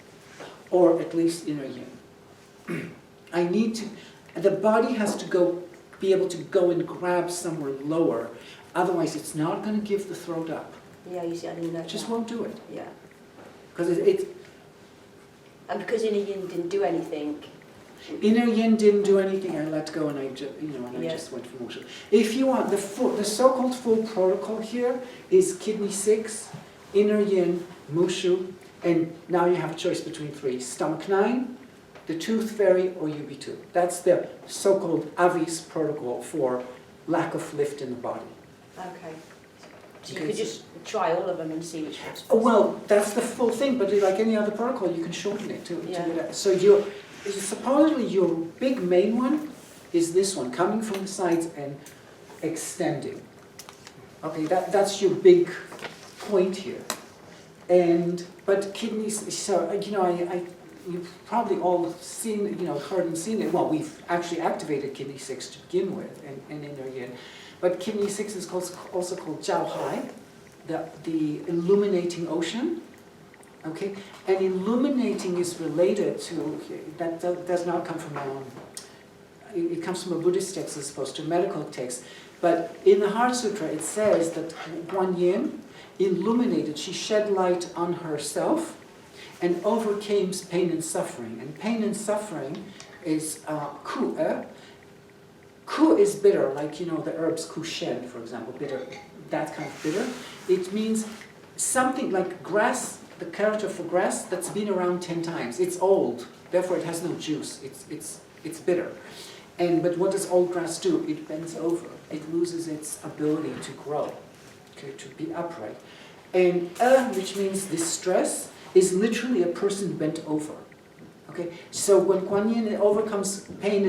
Or at least inner yin. I need to, the body has to be able to go and grab somewhere lower, otherwise it's not going to give the throat up. Yeah, you see, I didn't know It just that. won't do it. Yeah. Because it's And because inner yin didn't do anything, Inner yin didn't do anything. I let go and I Yeah. just went for mushu. If you want the so-called full protocol here is kidney 6, inner yin, mushu, and now you have a choice between 3: stomach 9, the tooth fairy, or UB2. That's the so-called Avi's protocol for lack of lift in the body. Okay. So you Okay, could so- just try all of them and see which one's Well, that's the full thing, but like any other protocol, you can shorten it to Yeah. so supposedly your big main one is this one, coming from the sides and extending. Okay, that's your big point here. But kidneys, so you've probably all seen, heard and seen it. Well, we've actually activated kidney 6 to begin with, and inner yin. But kidney 6 is also called Jiao Hai, the illuminating ocean. Okay, and illuminating is related to, that does not come from it comes from a Buddhist text as opposed to a medical text. But in the Heart Sutra it says that Guan Yin illuminated, she shed light on herself and overcame pain and suffering. And pain and suffering is ku. Ku is bitter, like the herbs ku shen, for example, bitter, that kind of bitter. It means something like grass, the character for grass that's been around 10 times. It's old, therefore it has no juice. It's bitter. But what does old grass do? It bends over. It loses its ability to grow, okay, to be upright. And which means distress, is literally a person bent over. Okay, so when Guan Yin overcomes pain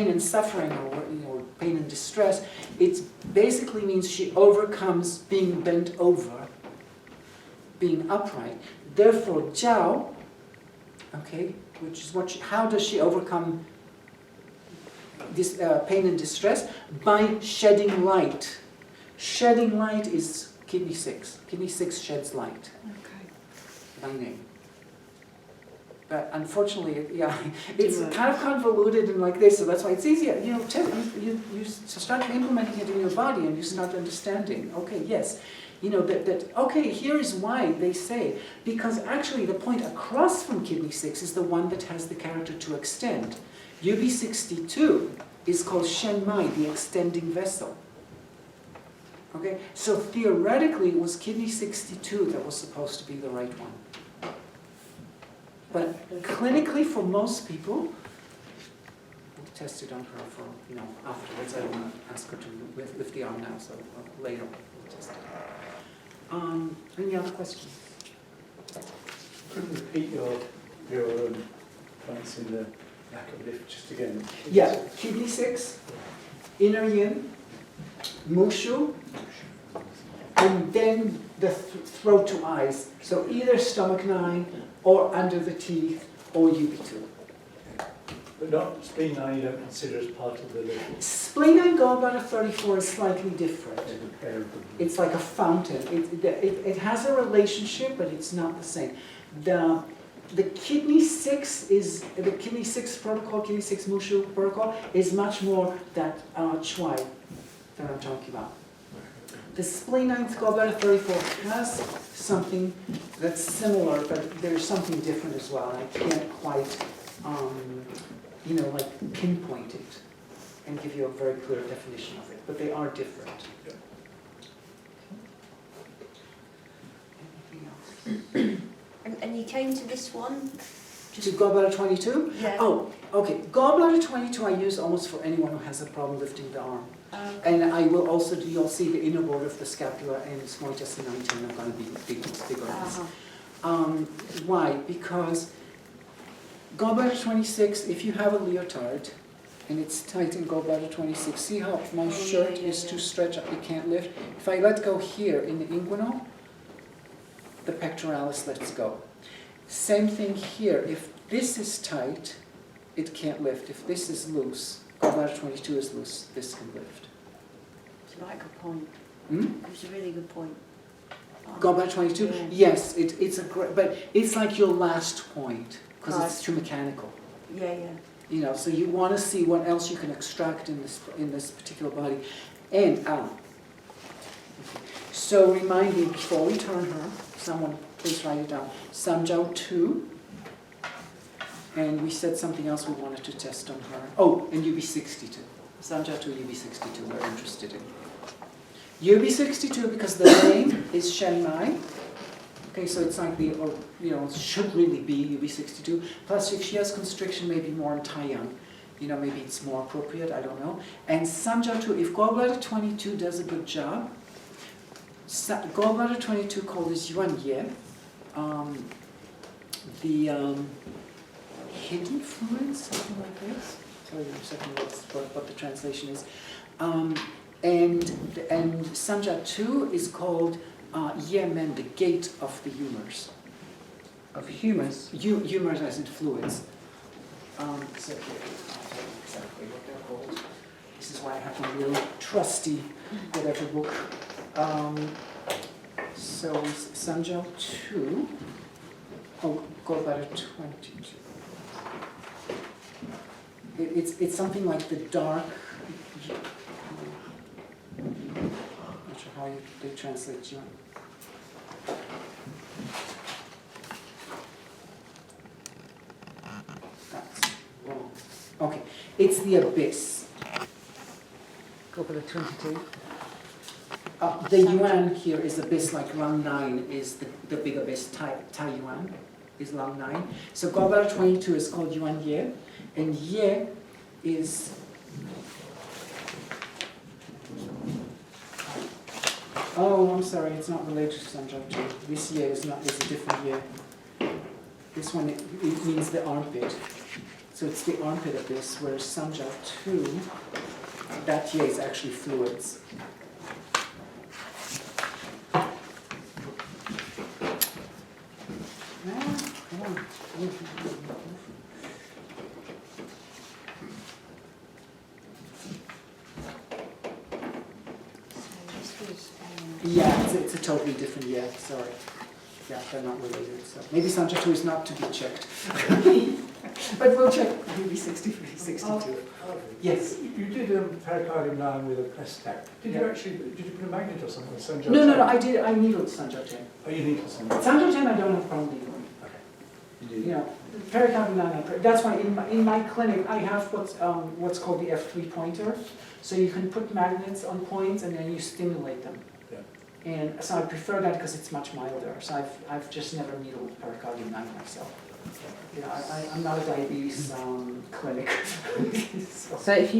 and suffering, or pain and distress, it basically means she overcomes being bent over, being upright. Therefore, Jiao, okay, which is how does she overcome this pain and distress? By shedding light. Shedding light is kidney 6. Kidney 6 sheds light. Okay. By name. But unfortunately, it's kind of convoluted and like this, so that's why it's easier. You start implementing it in your body and you start understanding, okay, yes, okay, here is why they say, because actually the point across from kidney 6 is the one that has the character to extend. UB62 is called Shen Mai, the extending vessel. Okay, so theoretically it was kidney 62 that was supposed to be the right one. But clinically, for most people, we'll test it on her for, afterwards. I won't ask her to lift the arm now, so later we'll test it. Any other questions? Could you repeat your points in the lack of lift just again? Yeah, kidney 6, inner yin, mushu, and then the throat to eyes. So either stomach 9, or under the teeth, or UB2. But not spleen 9 you don't consider as part of the lift. Spleen and gallbladder 34 is slightly different. It's like a fountain. It has a relationship, but it's not the same. The kidney 6 is the kidney 6 protocol, kidney 6 mushu protocol is much more that chwai that I'm talking about. The spleen 9th gallbladder 34 has something that's similar, but there's something different as well. I can't quite, like pinpoint it and give you a very clear definition of it, but they are different. Anything else? And you came to this one? To gallbladder 22? Yeah. Oh, okay. Gallbladder 22 I use almost for anyone who has a problem lifting the arm. And I will also do, you'll see the inner border of the scapula and small intestine 19 are going to be bigger ones. Why? Because gallbladder 26, if you have a leotard and it's tight in gallbladder 26, see how my shirt is too stretched up, it can't lift? If I let go here in the inguinal, the pectoralis lets go. Same thing here. If this is tight, it can't lift. If this is loose, gallbladder 22 is loose, this can lift. It's a right good point. Hmm? It's a really good point. Gallbladder 22? Yeah. Yes, it's a great, but it's like your last point, because Right. it's too mechanical. Yeah. So you want to see what else you can extract in this particular body. And, so remind me, before we turn her, someone please write it down, Samjiao 2, And we said something else we wanted to test on her. Oh, and UB62. Sanjatu UB62 we're interested in. UB62 because the name is Shen Mai. Okay, so it's like the, or, you know, it should really be UB62. Plus, if she has constriction, maybe more in Taiyang. You know, maybe it's more appropriate, I don't know. And Sanjatu, if gallbladder 22 does a good job, gallbladder 22 called is Yuan Ye. The hidden fluids, something like this. I'll tell you in a second what the translation is. And Sanja 2 is called Yemen, the gate of the humors. Of humours. Humors as in fluids. So here, I'll tell you exactly what they're called. This is why I have my little trusty whatever book. So Sanja 2, oh, gallbladder 22. It's something like the dark. Not sure how they translate Yuan. That's wrong. Okay, it's the abyss. Gallbladder 22. The yuan here is abyss, like Lung 9 is the big abyss. Tai Yuan is Lung 9. So gallbladder 22 is called Yuan Ye, and Ye is oh, I'm sorry, it's not related to Sanjab 2. This Ye is a different Ye. This one it means the armpit. So it's the armpit abyss, whereas Sanjab 2, that Ye is actually fluids. Yeah, it's a totally different year, sorry. Yeah, they're not related, so maybe Sanjab 2 is not to be checked. But we'll check maybe 63, 62. Yes? You did pericardium 9 with a press tack. Did you actually, did you put a magnet or something with Sanjab 10? No, I needled Sanjab 10. Oh, you needed something? Sanjab 10 I don't have problem needling. Okay. You know, pericardium 9, that's why in my clinic I have what's called the F3 pointer. So you can put magnets on points and then you stimulate them. Yeah. And so I prefer that because it's much milder. So I've just never needled pericardium 9 myself. You know, I'm not a diabetes clinic. So if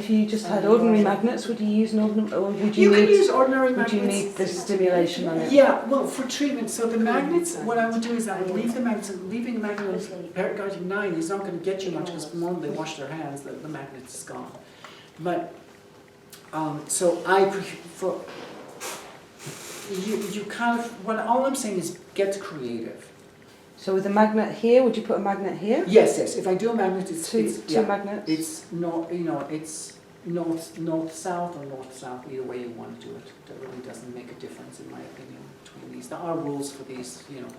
you just had ordinary magnets, would you use an ordinary, or would You you can need, use ordinary would magnets. you need the stimulation on it? Yeah, well, for treatment, so the magnets, what I would do is I would leave the magnets, and leaving a magnet on pericardium 9 is not going to get you much because the moment they wash their hands, the magnet is gone. But, so I prefer, you kind of, all I'm saying is get creative. So with a magnet here, would you put a magnet here? Yes, if I do a magnet, it's Two yeah, magnets? it's not, you know, it's north-south or north-south, either way you want to do it. That really doesn't make a difference in my opinion between these. There are rules for these, you know,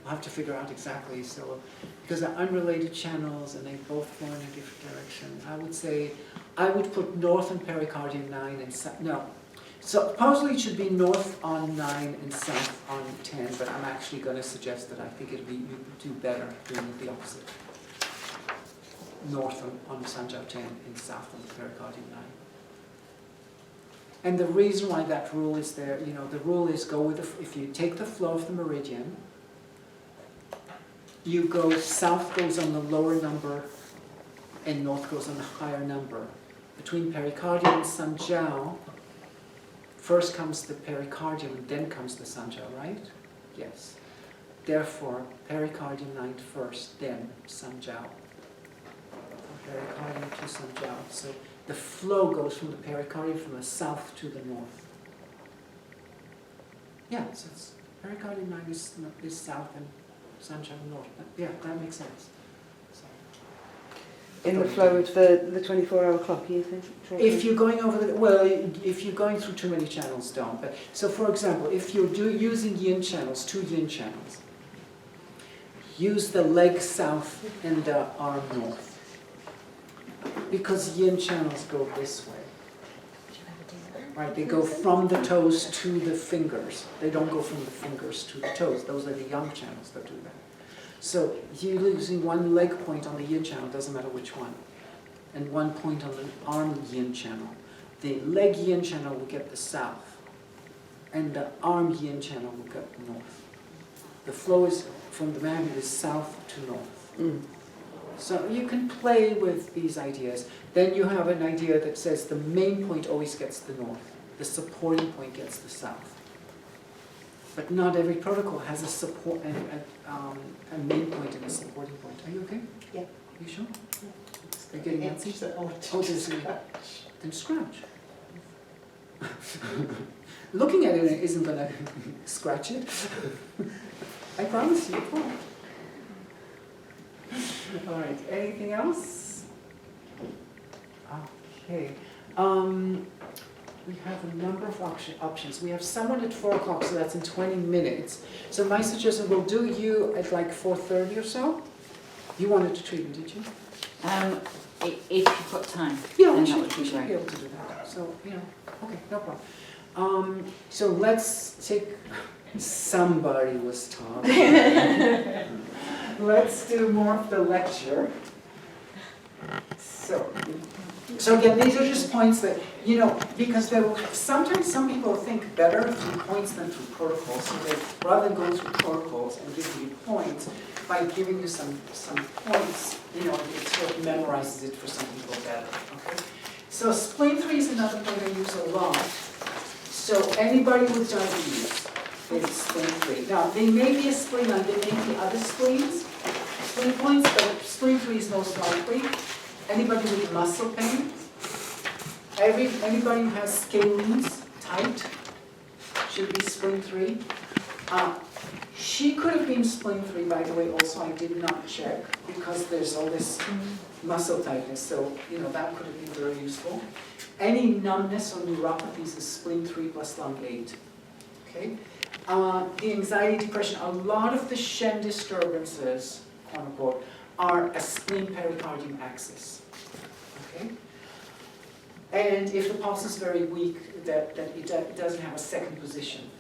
I'll have to figure out exactly, so, because they're unrelated channels and they both flow in a different direction. I would say, I would put north on pericardium 9 and south, no. So supposedly it should be north on 9 and south on 10, but I'm actually going to suggest that I think you would do better doing it the opposite. North on Sanjab 10 and south on the pericardium 9. And the reason why that rule is there, you know, the rule is go with if you take the flow of the meridian, you go, south goes on the lower number and north goes on the higher number. Between pericardium and Sanjiao, first comes the pericardium and then comes the Sanjiao, right? Yes. Therefore, pericardium 9 first, then Sanjiao. Pericardium to Sanjiao. So the flow goes from the pericardium from the south to the north. Yeah, so it's pericardium 9 is south and Sanjiao north. Yeah, that makes sense. So, In the flow of the 24-hour clock, you think? if you're going over if you're going through too many channels, don't. But so, for example, if you're using yin channels, 2 yin channels, use the leg south and the arm north, because yin channels go this way. Right, they go from the toes to the fingers. They don't go from the fingers to the toes. Those are the yang channels that do that. So you're losing one leg point on the yin channel, doesn't matter which one, and 1 point on the arm yin channel. The leg yin channel will get the south, and the arm yin channel will get the north. The flow is from the magnet is south to north. So you can play with these ideas. Then you have an idea that says the main point always gets the north, the supporting point gets the south. But not every protocol has a support, a main point and a supporting point. Are you okay? Yeah. You sure? Are you getting antsy? Oh, there's then scratch. Looking at it isn't going to scratch it. I promise you it won't. All right, anything else? Okay. We have a number of options. We have someone at 4 o'clock, so that's in 20 minutes. So my suggestion, we'll do you at like 4:30 or so. You wanted to treat me, did you? If you've got time, Yeah, then we that would should be be great. able to do that. So, okay, no problem. So let's take, somebody was talking. Let's do more of the lecture. So again, these are just points that, because sometimes some people think better through points than through protocols. So they, rather than go through protocols and giving you points, by giving you some points, it sort of memorizes it for some people better, okay? So spleen 3 is another point I use a lot. So anybody with diabetes is spleen 3. Now, they may be a spleen underneath the other spleen points, but spleen 3 is most likely. Anybody with muscle pain, anybody who has scalenes tight should be spleen 3. She could have been spleen 3, by the way, also I did not check because there's all this muscle tightness, so that could have been very useful. Any numbness or neuropathies is spleen 3 plus lung 8. Okay? The anxiety, depression, a lot of the Shen disturbances, quote unquote, are a spleen pericardium axis. Okay? And if the pulse is very weak, that it doesn't have a second position,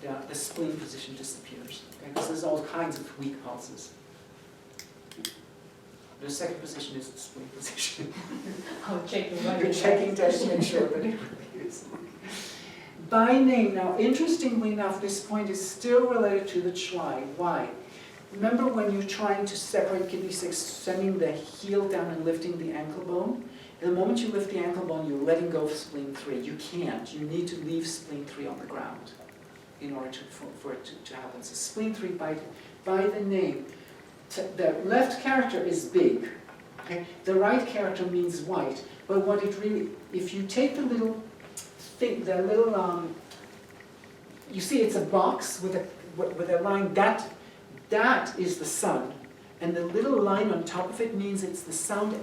the spleen position disappears. Okay? Because there's all kinds of weak pulses. The second position is the spleen position. I'll check the You're checking just to make sure that it really is. By name, now interestingly enough, this point is still related to the Chwai. Why? Remember when you're trying to separate kidney 6, sending the heel down and lifting the ankle bone? The moment you lift the ankle bone, you're letting go of spleen 3. You can't. You need to leave spleen 3 on the ground in order for it to happen. So spleen 3 by the name. The left character is big. Okay? The right character means white. But what it really, if you take the little thing, you see it's a box with a line, that is the sun. And the little line on top of it means it's the sun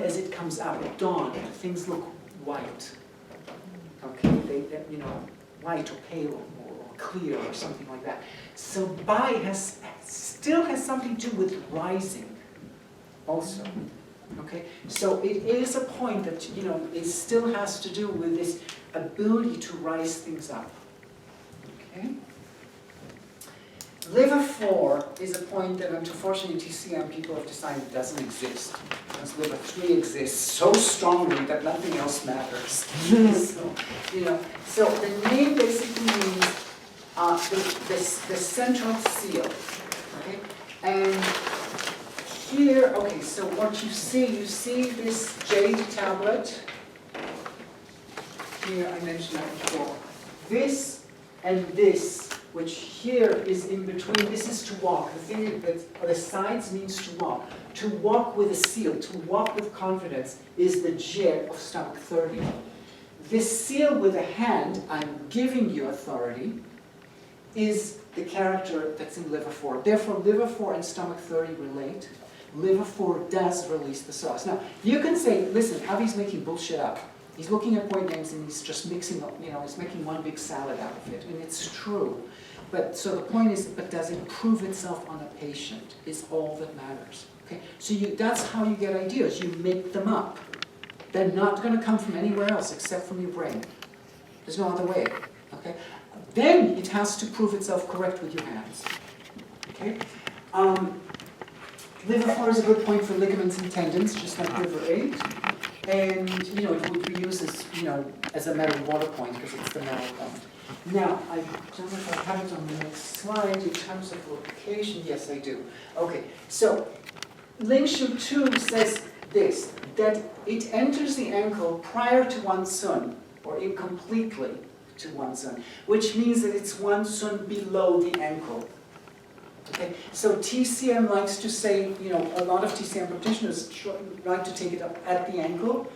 as it comes out at dawn. Things look white. Okay, white or pale or clear or something like that. So Bai still has something to do with rising also. Okay, so it is a point that, it still has to do with this ability to rise things up. Okay? Liver 4 is a point that unfortunately TCM people have decided doesn't exist. Because liver 3 exists so strongly that nothing else matters. So the name basically means the central seal. Okay? And here, okay, so what you see this jade tablet. Here I mentioned that before. This and this, which here is in between, this is to walk. The thing that the sides means to walk. To walk with a seal, to walk with confidence, is the Jie of stomach 30. This seal with a hand, I'm giving you authority, is the character that's in liver 4. Therefore, liver 4 and stomach 30 relate. Liver 4 does release the sauce. Now, you can say, listen, Avi's making bullshit up. He's looking at point names and he's just mixing up, he's making one big salad out of it. And it's true. But so the point is, but does it prove itself on a patient is all that matters. Okay? So that's how you get ideas. You make them up. They're not going to come from anywhere else except from your brain. There's no other way. Okay? Then it has to prove itself correct with your hands. Okay? Liver 4 is a good point for ligaments and tendons, just like liver 8. And, it would be used as, as a metal water point because it's the metal point. Now, I don't know if I have it on the next slide in terms of location. Yes, I do. Okay, so Lingshu 2 says this, that it enters the ankle prior to 1 sun, or incompletely to 1 sun, which means that it's 1 sun below the ankle. Okay, so TCM likes to say, a lot of TCM practitioners like to take it up at the ankle.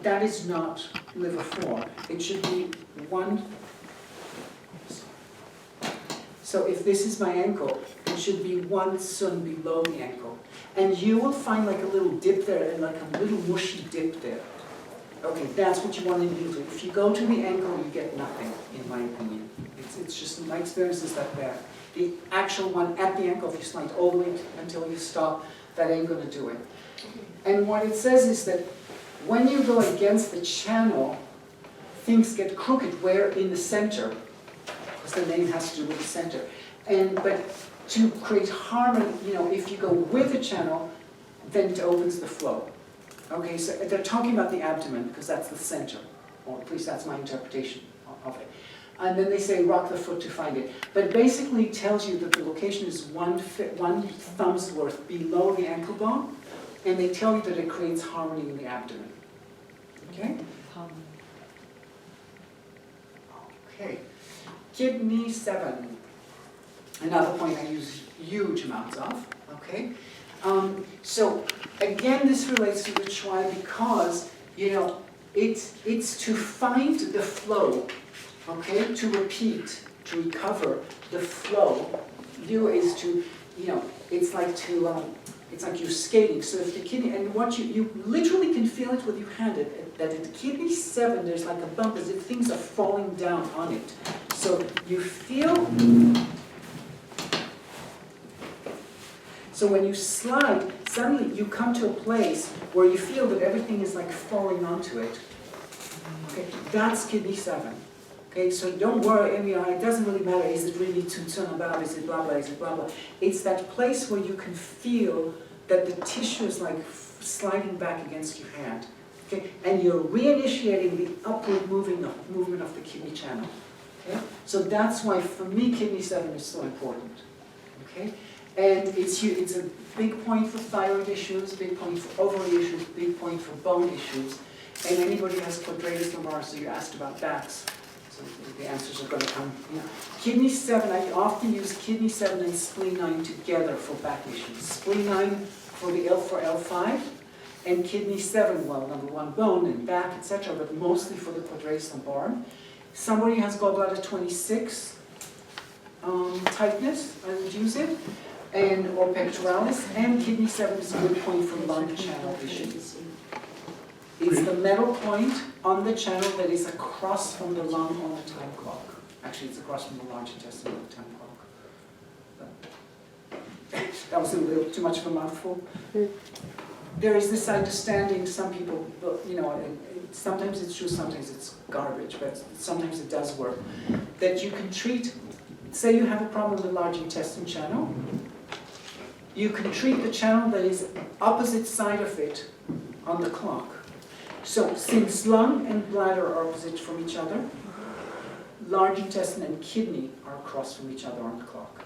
That is not liver 4. It should be 1. So if this is my ankle, it should be 1 sun below the ankle. And you will find like a little dip there, and like a little mushy dip there. Okay, that's what you want to do. If you go to the ankle, you get nothing, in my opinion. It's just, my experience is that bad. The actual one at the ankle, if you slide all the way until you stop, that ain't going to do it. And what it says is that when you go against the channel, things get crooked. Where in the center, because the name has to do with the center. But to create harmony, if you go with the channel, then it opens the flow. Okay, so they're talking about the abdomen because that's the center, or at least that's my interpretation of it. And then they say rock the foot to find it. But it basically tells you that the location is one thumb's worth below the ankle bone, and they tell you that it creates harmony in the abdomen. Okay? Okay. Kidney 7. Another point I use huge amounts of. Okay? So again, this relates to the Shuai because, it's to find the flow. Okay, to repeat, to recover the flow. You is to, it's like you're skating. So if the kidney, and what you literally can feel it with your hand, that at kidney 7, there's like a bump as if things are falling down on it. So you feel, so when you slide, suddenly you come to a place where you feel that everything is like falling onto it. Okay, that's kidney 7. Okay, so don't worry, it doesn't really matter, is it really Tsun about, is it blah blah, is it blah blah. It's that place where you can feel that the tissue is like sliding back against your hand. Okay, and you're reinitiating the upward movement of the kidney channel. Okay, so that's why for me kidney 7 is so important. Okay, and it's a big point for thyroid issues, big point for ovary issues, big point for bone issues. And anybody has quadratus lumbar, so you asked about backs. So the answers are going to come. Kidney 7, I often use kidney 7 and spleen 9 together for back issues. Spleen 9 for the L4, L5, and kidney 7, well, number 1, bone and back, etc., but mostly for the quadratus lumbar. Somebody has gallbladder 26 tightness, I would use it, or pectoralis, and kidney 7 is a good point for lung channel issues. It's the metal point on the channel that is across from the lung on the time clock. Actually, it's across from the large intestine on the time clock. That was a little too much of a mouthful. There is this understanding, some people, sometimes it's true, sometimes it's garbage, but sometimes it does work, that you can treat, say you have a problem with the large intestine channel, you can treat the channel that is opposite side of it on the clock. So since lung and bladder are opposite from each other, large intestine and kidney are across from each other on the clock.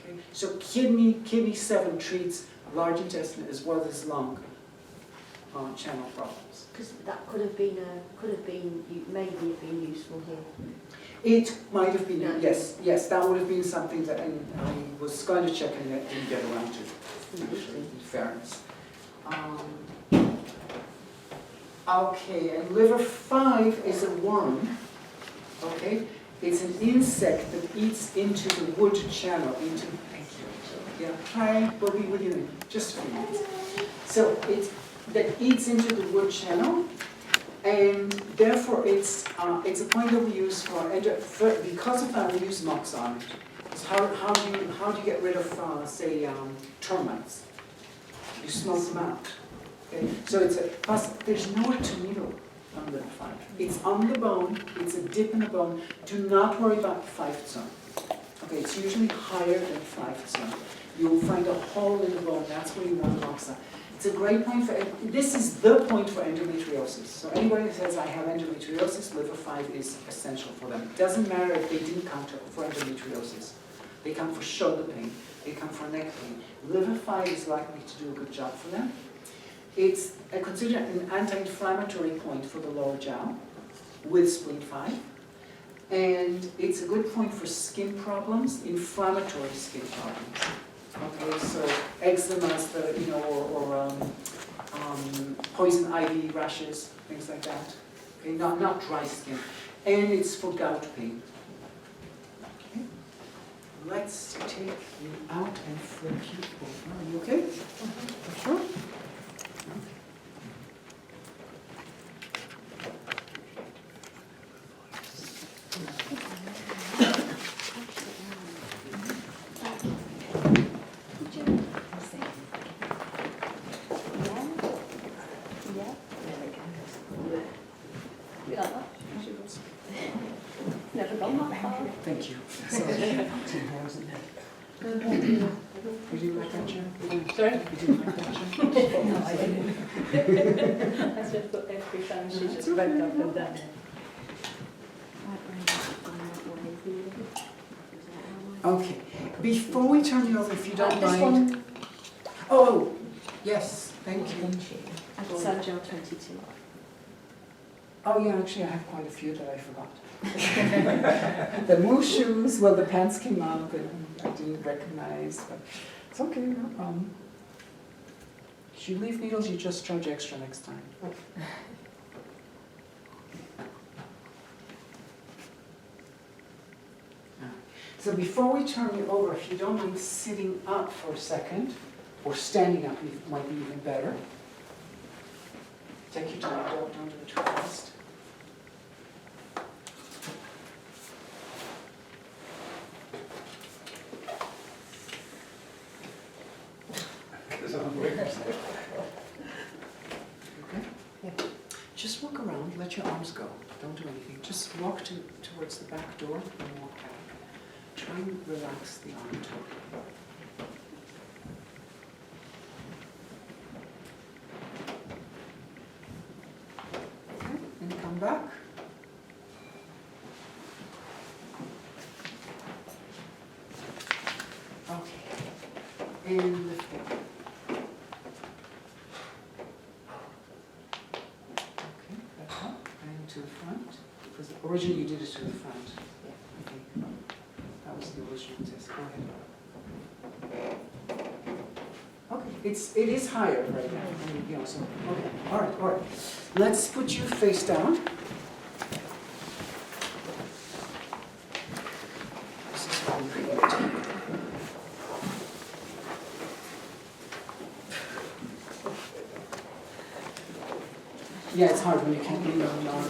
Okay? So kidney 7 treats large intestine as well as lung channel problems. Because that could have been maybe have been useful here. It might have been, No. yes, that would have been something that I was going to check and I didn't get around to, actually, in fairness. Okay, and liver 5 is a worm, okay? It's an insect that eats into the wood channel, hi, we'll be with you in just a few minutes. So that eats into the wood channel, and therefore it's a point that we use because of that we use MOX on it. So how do you get rid of say termites? You smoke them out. Okay? So plus there's nowhere to needle on liver 5. It's on the bone, it's a dip in the bone. Do not worry about 5 zone. Okay, it's usually higher than 5th zone. You'll find a hole in the bone, that's where you want moxa. It's a great point for, this is the point for endometriosis. So anybody that says I have endometriosis, liver 5 is essential for them. It doesn't matter if they didn't come for endometriosis. They come for shoulder pain, they come for neck pain. Liver 5 is likely to do a good job for them. It's considered an anti-inflammatory point for the lower jaw with spleen 5. And it's a good point for skin problems, inflammatory skin problems. Okay, so eczema, you know, or poison ivy rashes, things like that. Okay, not dry skin. And it's for gout pain. Okay. Let's take you out and flip you over. Are you okay? Sure. Never gone that far. Thank you. Would you like that chair? Sorry? Would you like that chair? No, I didn't. I just put every time she just went up and down. Okay, before we turn you over, if you don't This mind. one, Oh, yes, thank you. Sanjal 22. Oh yeah, actually I have quite a few that I forgot. The moose shoes, well the pants came up and I didn't recognize, but it's okay, no problem. If you leave needles, you just charge extra next time. So before we turn you over, if you don't mind sitting up for a second, or standing up might be even better. Take your time, don't do it too fast. Okay? Just walk around, let your arms go. Don't do anything. Just walk towards the back door and walk out. Try and relax the arm totally. Okay, and come back. Okay, and lift it. Okay, back up and to the front, because originally you did it to the front. Yeah. Okay. That was the original test. Go ahead. Okay, it is higher right now. You know, so, okay, all right. Let's put you face down. This is how you feel. Yeah, it's hard when you can't lean on the arm.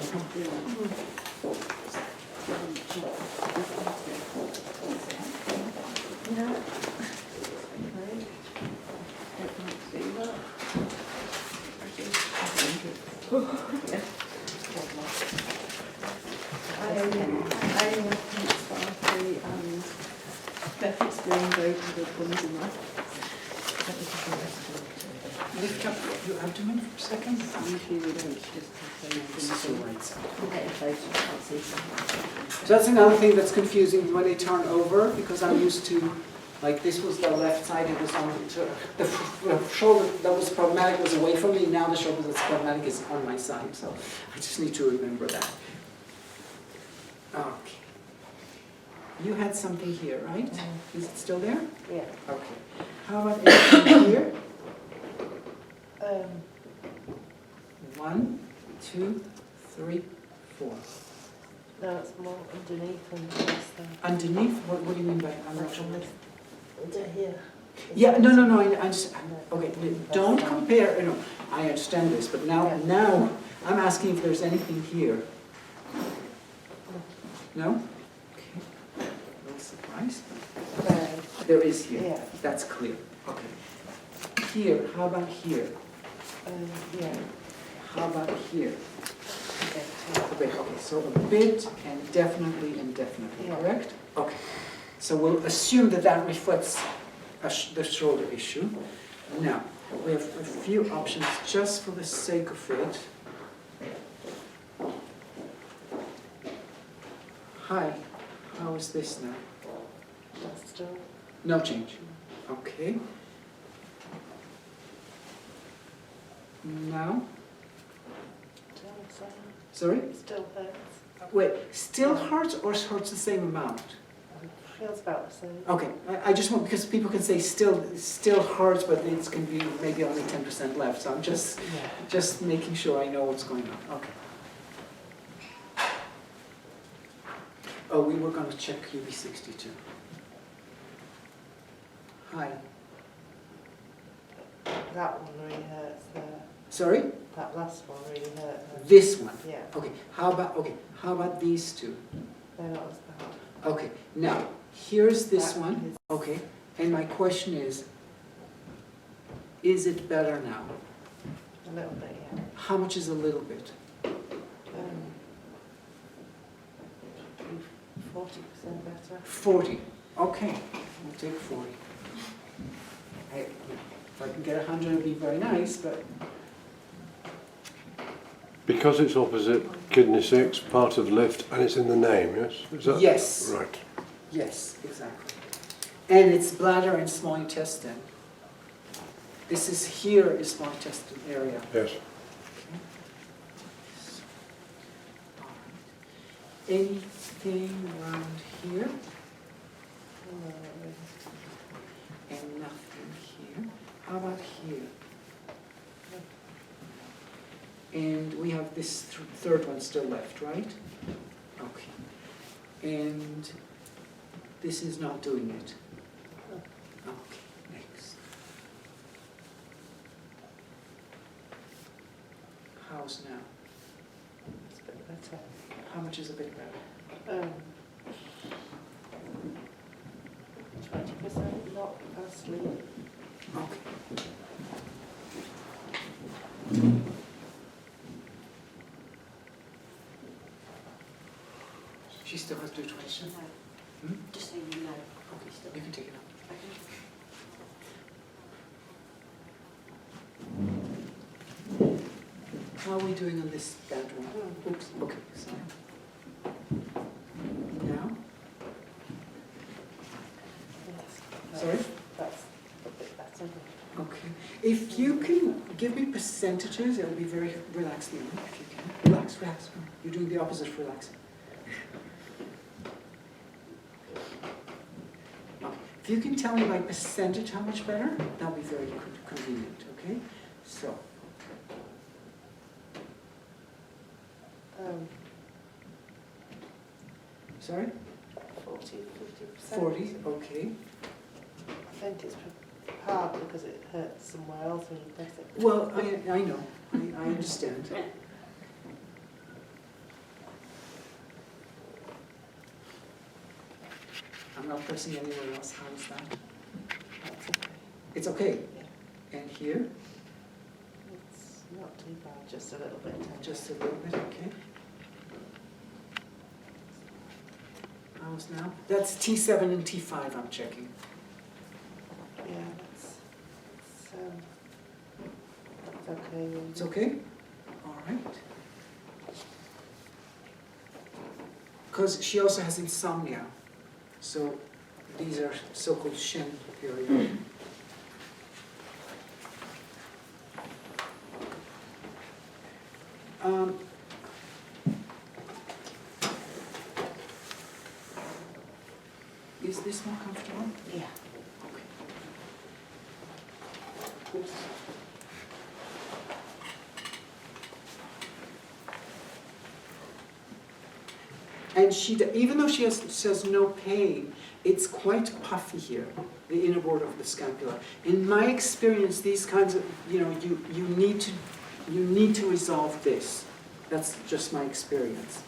Lift up your abdomen for a second. This is the right side. So that's another thing that's confusing when they turn over, because I'm used to, like this was the left side, it was on the shoulder that was problematic was away from me, now the shoulder that's problematic is on my side, so I just need to remember that. Okay. You had something here, right? Is it still there? Yeah. Okay. How about anything here? 1, 2, 3, 4. No, it's more underneath and this thing. Underneath? What do you mean by I'm not sure? Under here. Yeah, no, I just, okay, don't compare, you know, I understand this, but now I'm asking if there's anything here. No? Okay. A little surprised. There is here. Yeah. That's clear. Okay. Here, how about here? Yeah. How about here? A bit, okay, so a bit and definitely, Yeah. correct? Okay. So we'll assume that that reflects the shoulder issue. Now, we have a few options just for the sake of it. Hi, how is this now? That's still. No change. Okay. Now, sorry? Still hurts. Wait, still hurts or hurts the same amount? Feels about the same. Okay, I just want, because people can say still hurts, but it's can be maybe only 10% left, so I'm just making sure I know what's going on. Okay. Oh, we were going to check UB62. Hi. That one really hurts there. Sorry? That last one really hurt. This one. Yeah, Okay. How about these two? they're not as bad. Okay. Now, here's this That one. is- Okay. And my question is it better now? A little bit, yeah. How much is a little bit? 40% better. 40. Okay, we'll take 40. If I can get 100, it'd be very nice, but Because it's opposite kidney 6, part of the lift, and it's in the name, yes? Is that yes, right? yes, exactly. And it's bladder and small intestine. This is here is small intestine area. Yes. Anything around here No, not really. and nothing here. How about here? And we have this third one still left, right? Okay. And this is not doing it. Okay, next. How's now? It's a bit better. How much is a bit better? 20%, not vastly. Okay. She still has to do 20%. Hmm? Just so you know. Okay, you can take it out. How are we doing on this bad one? Oops, okay, sorry. Now? Sorry? That's a bit better. Okay. If you can give me percentages, it will be very relaxed, if you can. Relax, relax. You're doing the opposite of relaxing. Okay. If you can tell me by percentage how much better, that'll be very convenient, okay? So, sorry? 40, 50%. 40, okay. I think it's hard because it hurts somewhere else when you press it. Well, I know, I understand. I'm not pressing anywhere else, how is that? That's okay. It's okay? And here, It's not too bad, just a little bit tender. just a little bit, okay? How's now? That's T7 and T5 I'm checking. Yeah, that's okay. Really. It's okay? All right. Because she also has insomnia, so these are so-called Shen period. Is this more comfortable? Yeah. Okay. And even though she says no pain, it's quite puffy here, the inner border of the scapula. In my experience, these kinds of, you need to resolve this. That's just my experience.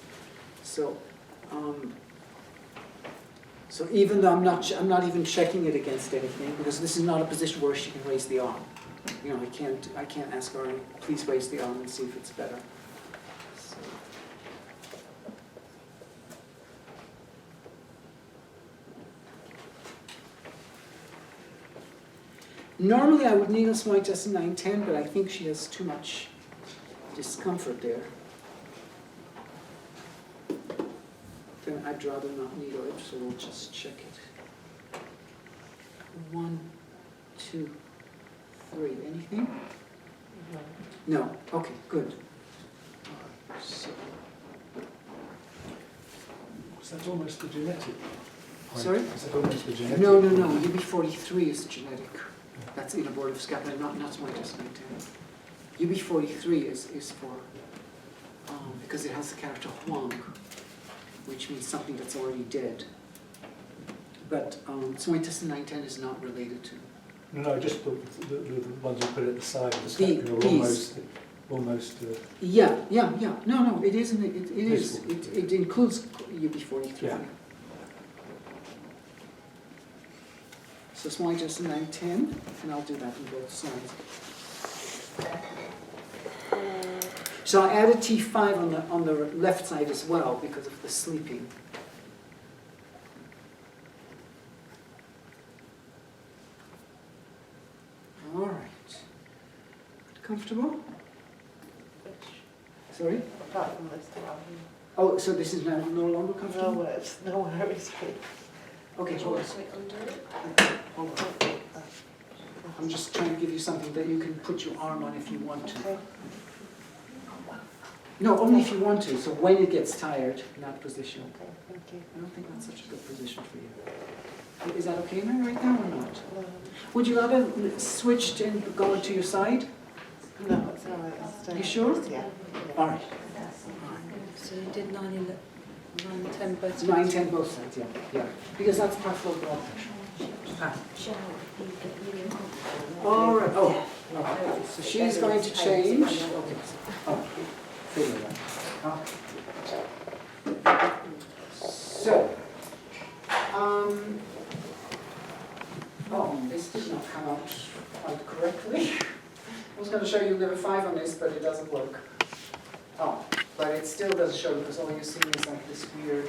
So, so even though I'm not even checking it against anything, because this is not a position where she can raise the arm. I can't ask her, please raise the arm and see if it's better. So. Normally I would needle smite just in 9-10, but I think she has too much discomfort there. Then I'd rather not needle it, so we'll just check it. 1, 2, 3. Anything? No. Okay, good. So, Is that almost the genetic point? Sorry? Is that almost the genetic no, point? UB43 is genetic. That's in abortive scapula, not smitus 9-10. UB43 is for, because it has the character Huang, which means something that's already dead. But smitus 9-10 is not related to. No, just the ones you put at the side of the scapula are these. almost. Yeah. No, it isn't. It is. It includes UB43. Yeah. So smitus 9-10, and I'll do that on both sides. So I added T5 on the left side as well because of the sleeping. All right. Comfortable? Sorry? Apart from this one. Oh, so this is no longer No comfortable? words, no worries. Okay, Do you hold want on. to undo it? Hold on. I'm just trying to give you something that you can put your arm on if you want to. Okay. No, only if you want to. So when it gets tired, in that position. Okay, thank you. I don't think that's such a good position for you. Is that okay now, right now, or not? No, Would you rather switch and go to your side? no, it's all right. I'll stay. You sure? Yeah. All right. So you did 9, 10 both. 9-10 both sides, yeah. Because that's peripheral blood pressure. Ah. Shall you get really uncomfortable? All right. Oh, okay. So she's going to change. Okay. Oh, figure that. Okay. So, oh, this did not come out quite correctly. I was going to show you level 5 on this, but it doesn't work. Oh, but it still doesn't show because all you see is like this weird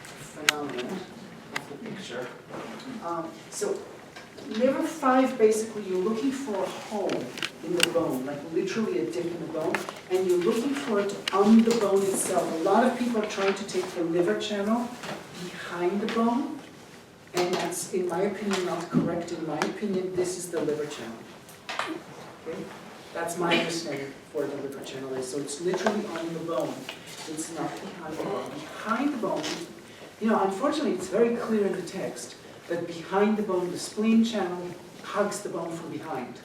phenomenon of the picture. So, liver 5, basically, you're looking for a hole in the bone, like literally a dip in the bone, and you're looking for it on the bone itself. A lot of people are trying to take the liver channel behind the bone, and that's, in my opinion, not correct. In my opinion, this is the liver channel. Okay? That's my understanding for the liver channel is. So it's literally on the bone. It's not behind the bone. Behind the bone, you know, unfortunately, it's very clear in the text that behind the bone, the spleen channel hugs the bone from behind.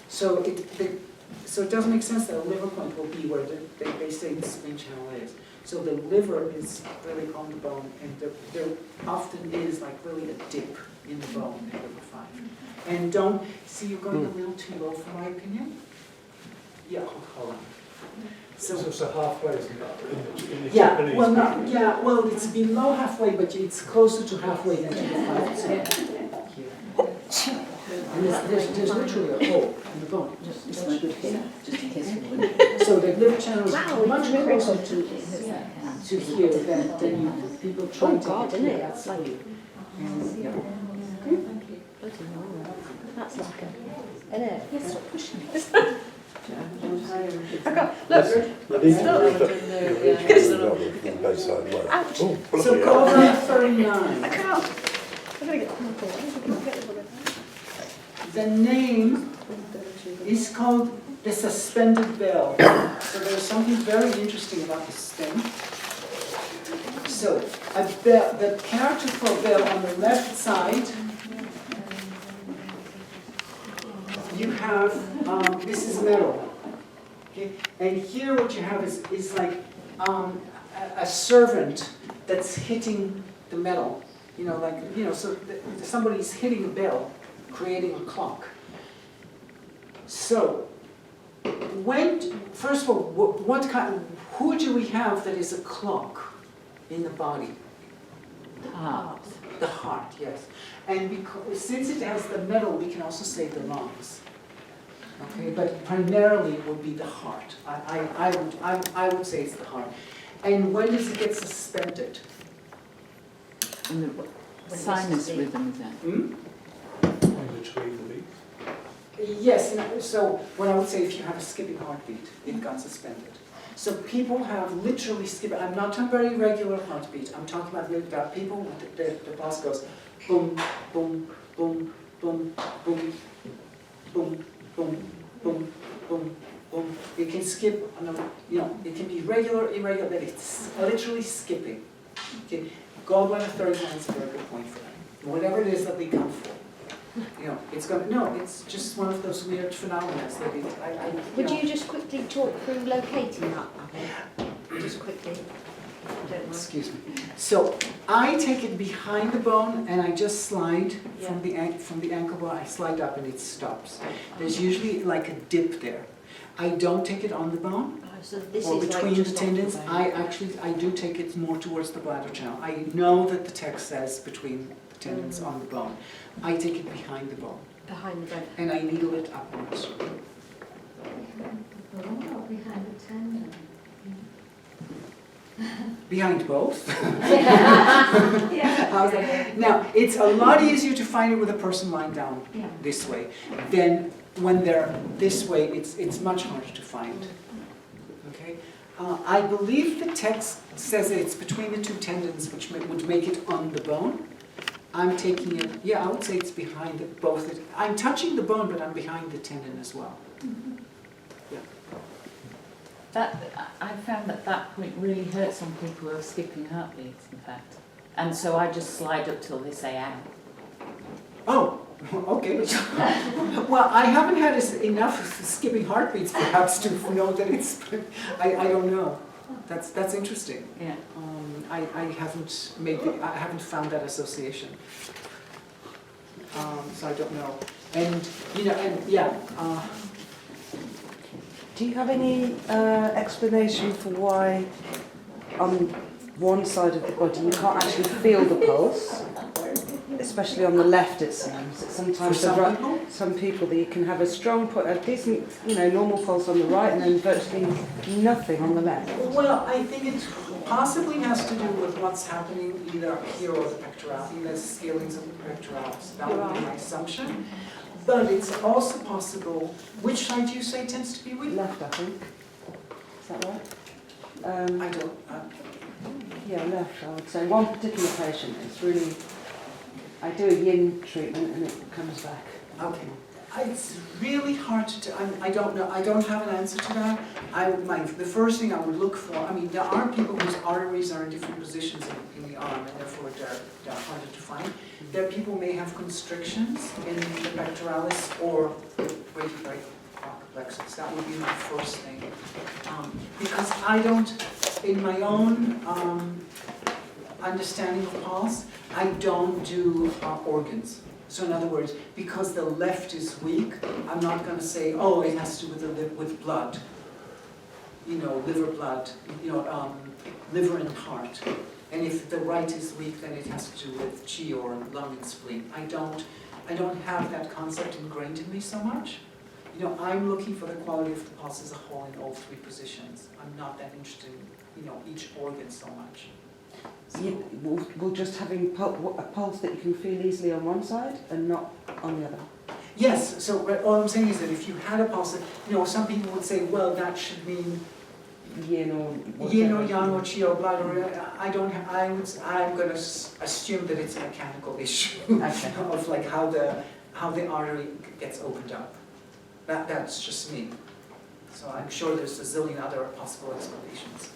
So it doesn't make sense that a liver point will be where they say the spleen channel is. So the liver is really on the bone, and there often is like really a dip in the bone in liver 5. And don't, see you're going a little too low for my opinion? Yeah, hold on. So it's a halfway, isn't it? In the Yeah, Japanese well, people. not, yeah, well, it's below halfway, but it's closer to halfway than to the 5%. Here. And there's literally a hole in the bone. Just like here, just in case you want. So the liver channel is Wow, much it's very closer close. to here than you, people try Oh to God, get isn't here. it? That's Like, and, yeah. bloody hell. That's like a, isn't it? Yes, stop pushing it. I got, The look, leaf Stop. is the both sides. Ouch. Oh, So bloody hell. cobra 39. I can't. I'm going to get the The name is called the suspended bell. So there's something very interesting about the stem. So a bell, the character for a bell on the left side, you have, this is metal. Okay? And here what you have is like a servant that's hitting the metal. You know, like, you know, so somebody's hitting a bell, creating a clock. So, first of all, who do we have that is a clock in the body? Heart. The heart, yes. And because, since it has the metal, we can also say the lungs. Okay, but primarily it would be the heart. I would say it's the heart. And when does it get suspended? And the sinus rhythm is that? Hmm? In between the leaf. Yes, so what I would say, if you have a skipping heartbeat, it got suspended. So people have literally skipped, I'm not talking about irregular heartbeat, I'm talking about people, the pulse goes boom, boom, boom, boom, boom, boom, boom, boom, boom, boom. It can skip, it can be regular, irregular, but it's literally skipping. Okay, gallbladder 39 is a very good point for that. Whatever it is that they come for. It's it's just one of those weird phenomena that Would you just quickly talk through locating that, Abby? Just quickly. Don't mind. Excuse me. So I take it behind the bone and I just slide from the ankle bone. I slide up and it stops. There's usually like a dip there. I don't take it on the bone So this or is between like the just tendons. off the bone. I do take it more towards the bladder channel. I know that the text says between the tendons on the bone. I take it behind the bone Behind the bone. and I needle it upwards. Behind the tendon. Behind both. Yeah. Now, it's a lot easier to find it with a person lying down this way than when they're this way. It's much harder to find. Okay, I believe the text says it's between the two tendons, which would make it on the bone. I'm taking it. Yeah, I would say it's behind both. I'm touching the bone, but I'm behind the tendon as well. I found that point really hurts on people who are skipping heartbeats, in fact. And so I just slide up till they say ow. Oh, okay. Well, I haven't had enough skipping heartbeats perhaps to know that it's, I don't know. That's interesting. Yeah. I haven't found that association. So I don't know. And, Do you have any explanation for why on one side of the body you can't actually feel the pulse? Especially on the left, it seems. Sometimes some people that you can have a decent, normal pulse on the right, and then virtually nothing on the left. Well, I think it possibly has to do with what's happening either here or the pectoralis, either scalings of the pectoralis. That would be my assumption. But it's also possible. Which side do you say tends to be weak? Left, I think. Is that right? I don't. Yeah, left. I would say one particular patient. It's really. I do a yin treatment and it comes back. Okay. It's really hard to. I don't know. I don't have an answer to that. The first thing I would look for. I mean, there are people whose arteries are in different positions in the arm, and therefore they're harder to find. There are people who may have constrictions in the pectoralis or right plexus. That would be my first thing, because I don't, in my own understanding of pulse, I don't do organs. So in other words, because the left is weak, I'm not going to say, oh, it has to do with blood, liver blood, liver and heart. And if the right is weak, then it has to do with chi or lung and spleen. I don't have that concept ingrained in me so much. I'm looking for the quality of the pulse as a whole in all three positions. I'm not that interested in, each organ so much. We'll just having a pulse that you can feel easily on one side and not on the other. Yes, so all I'm saying is that if you had a pulse, some people would say, well, that should mean yin or yang or chi or blood, or I don't have, I'm going to assume that it's a mechanical issue of like how the artery gets opened up. That's just me. So I'm sure there's a zillion other possible explanations.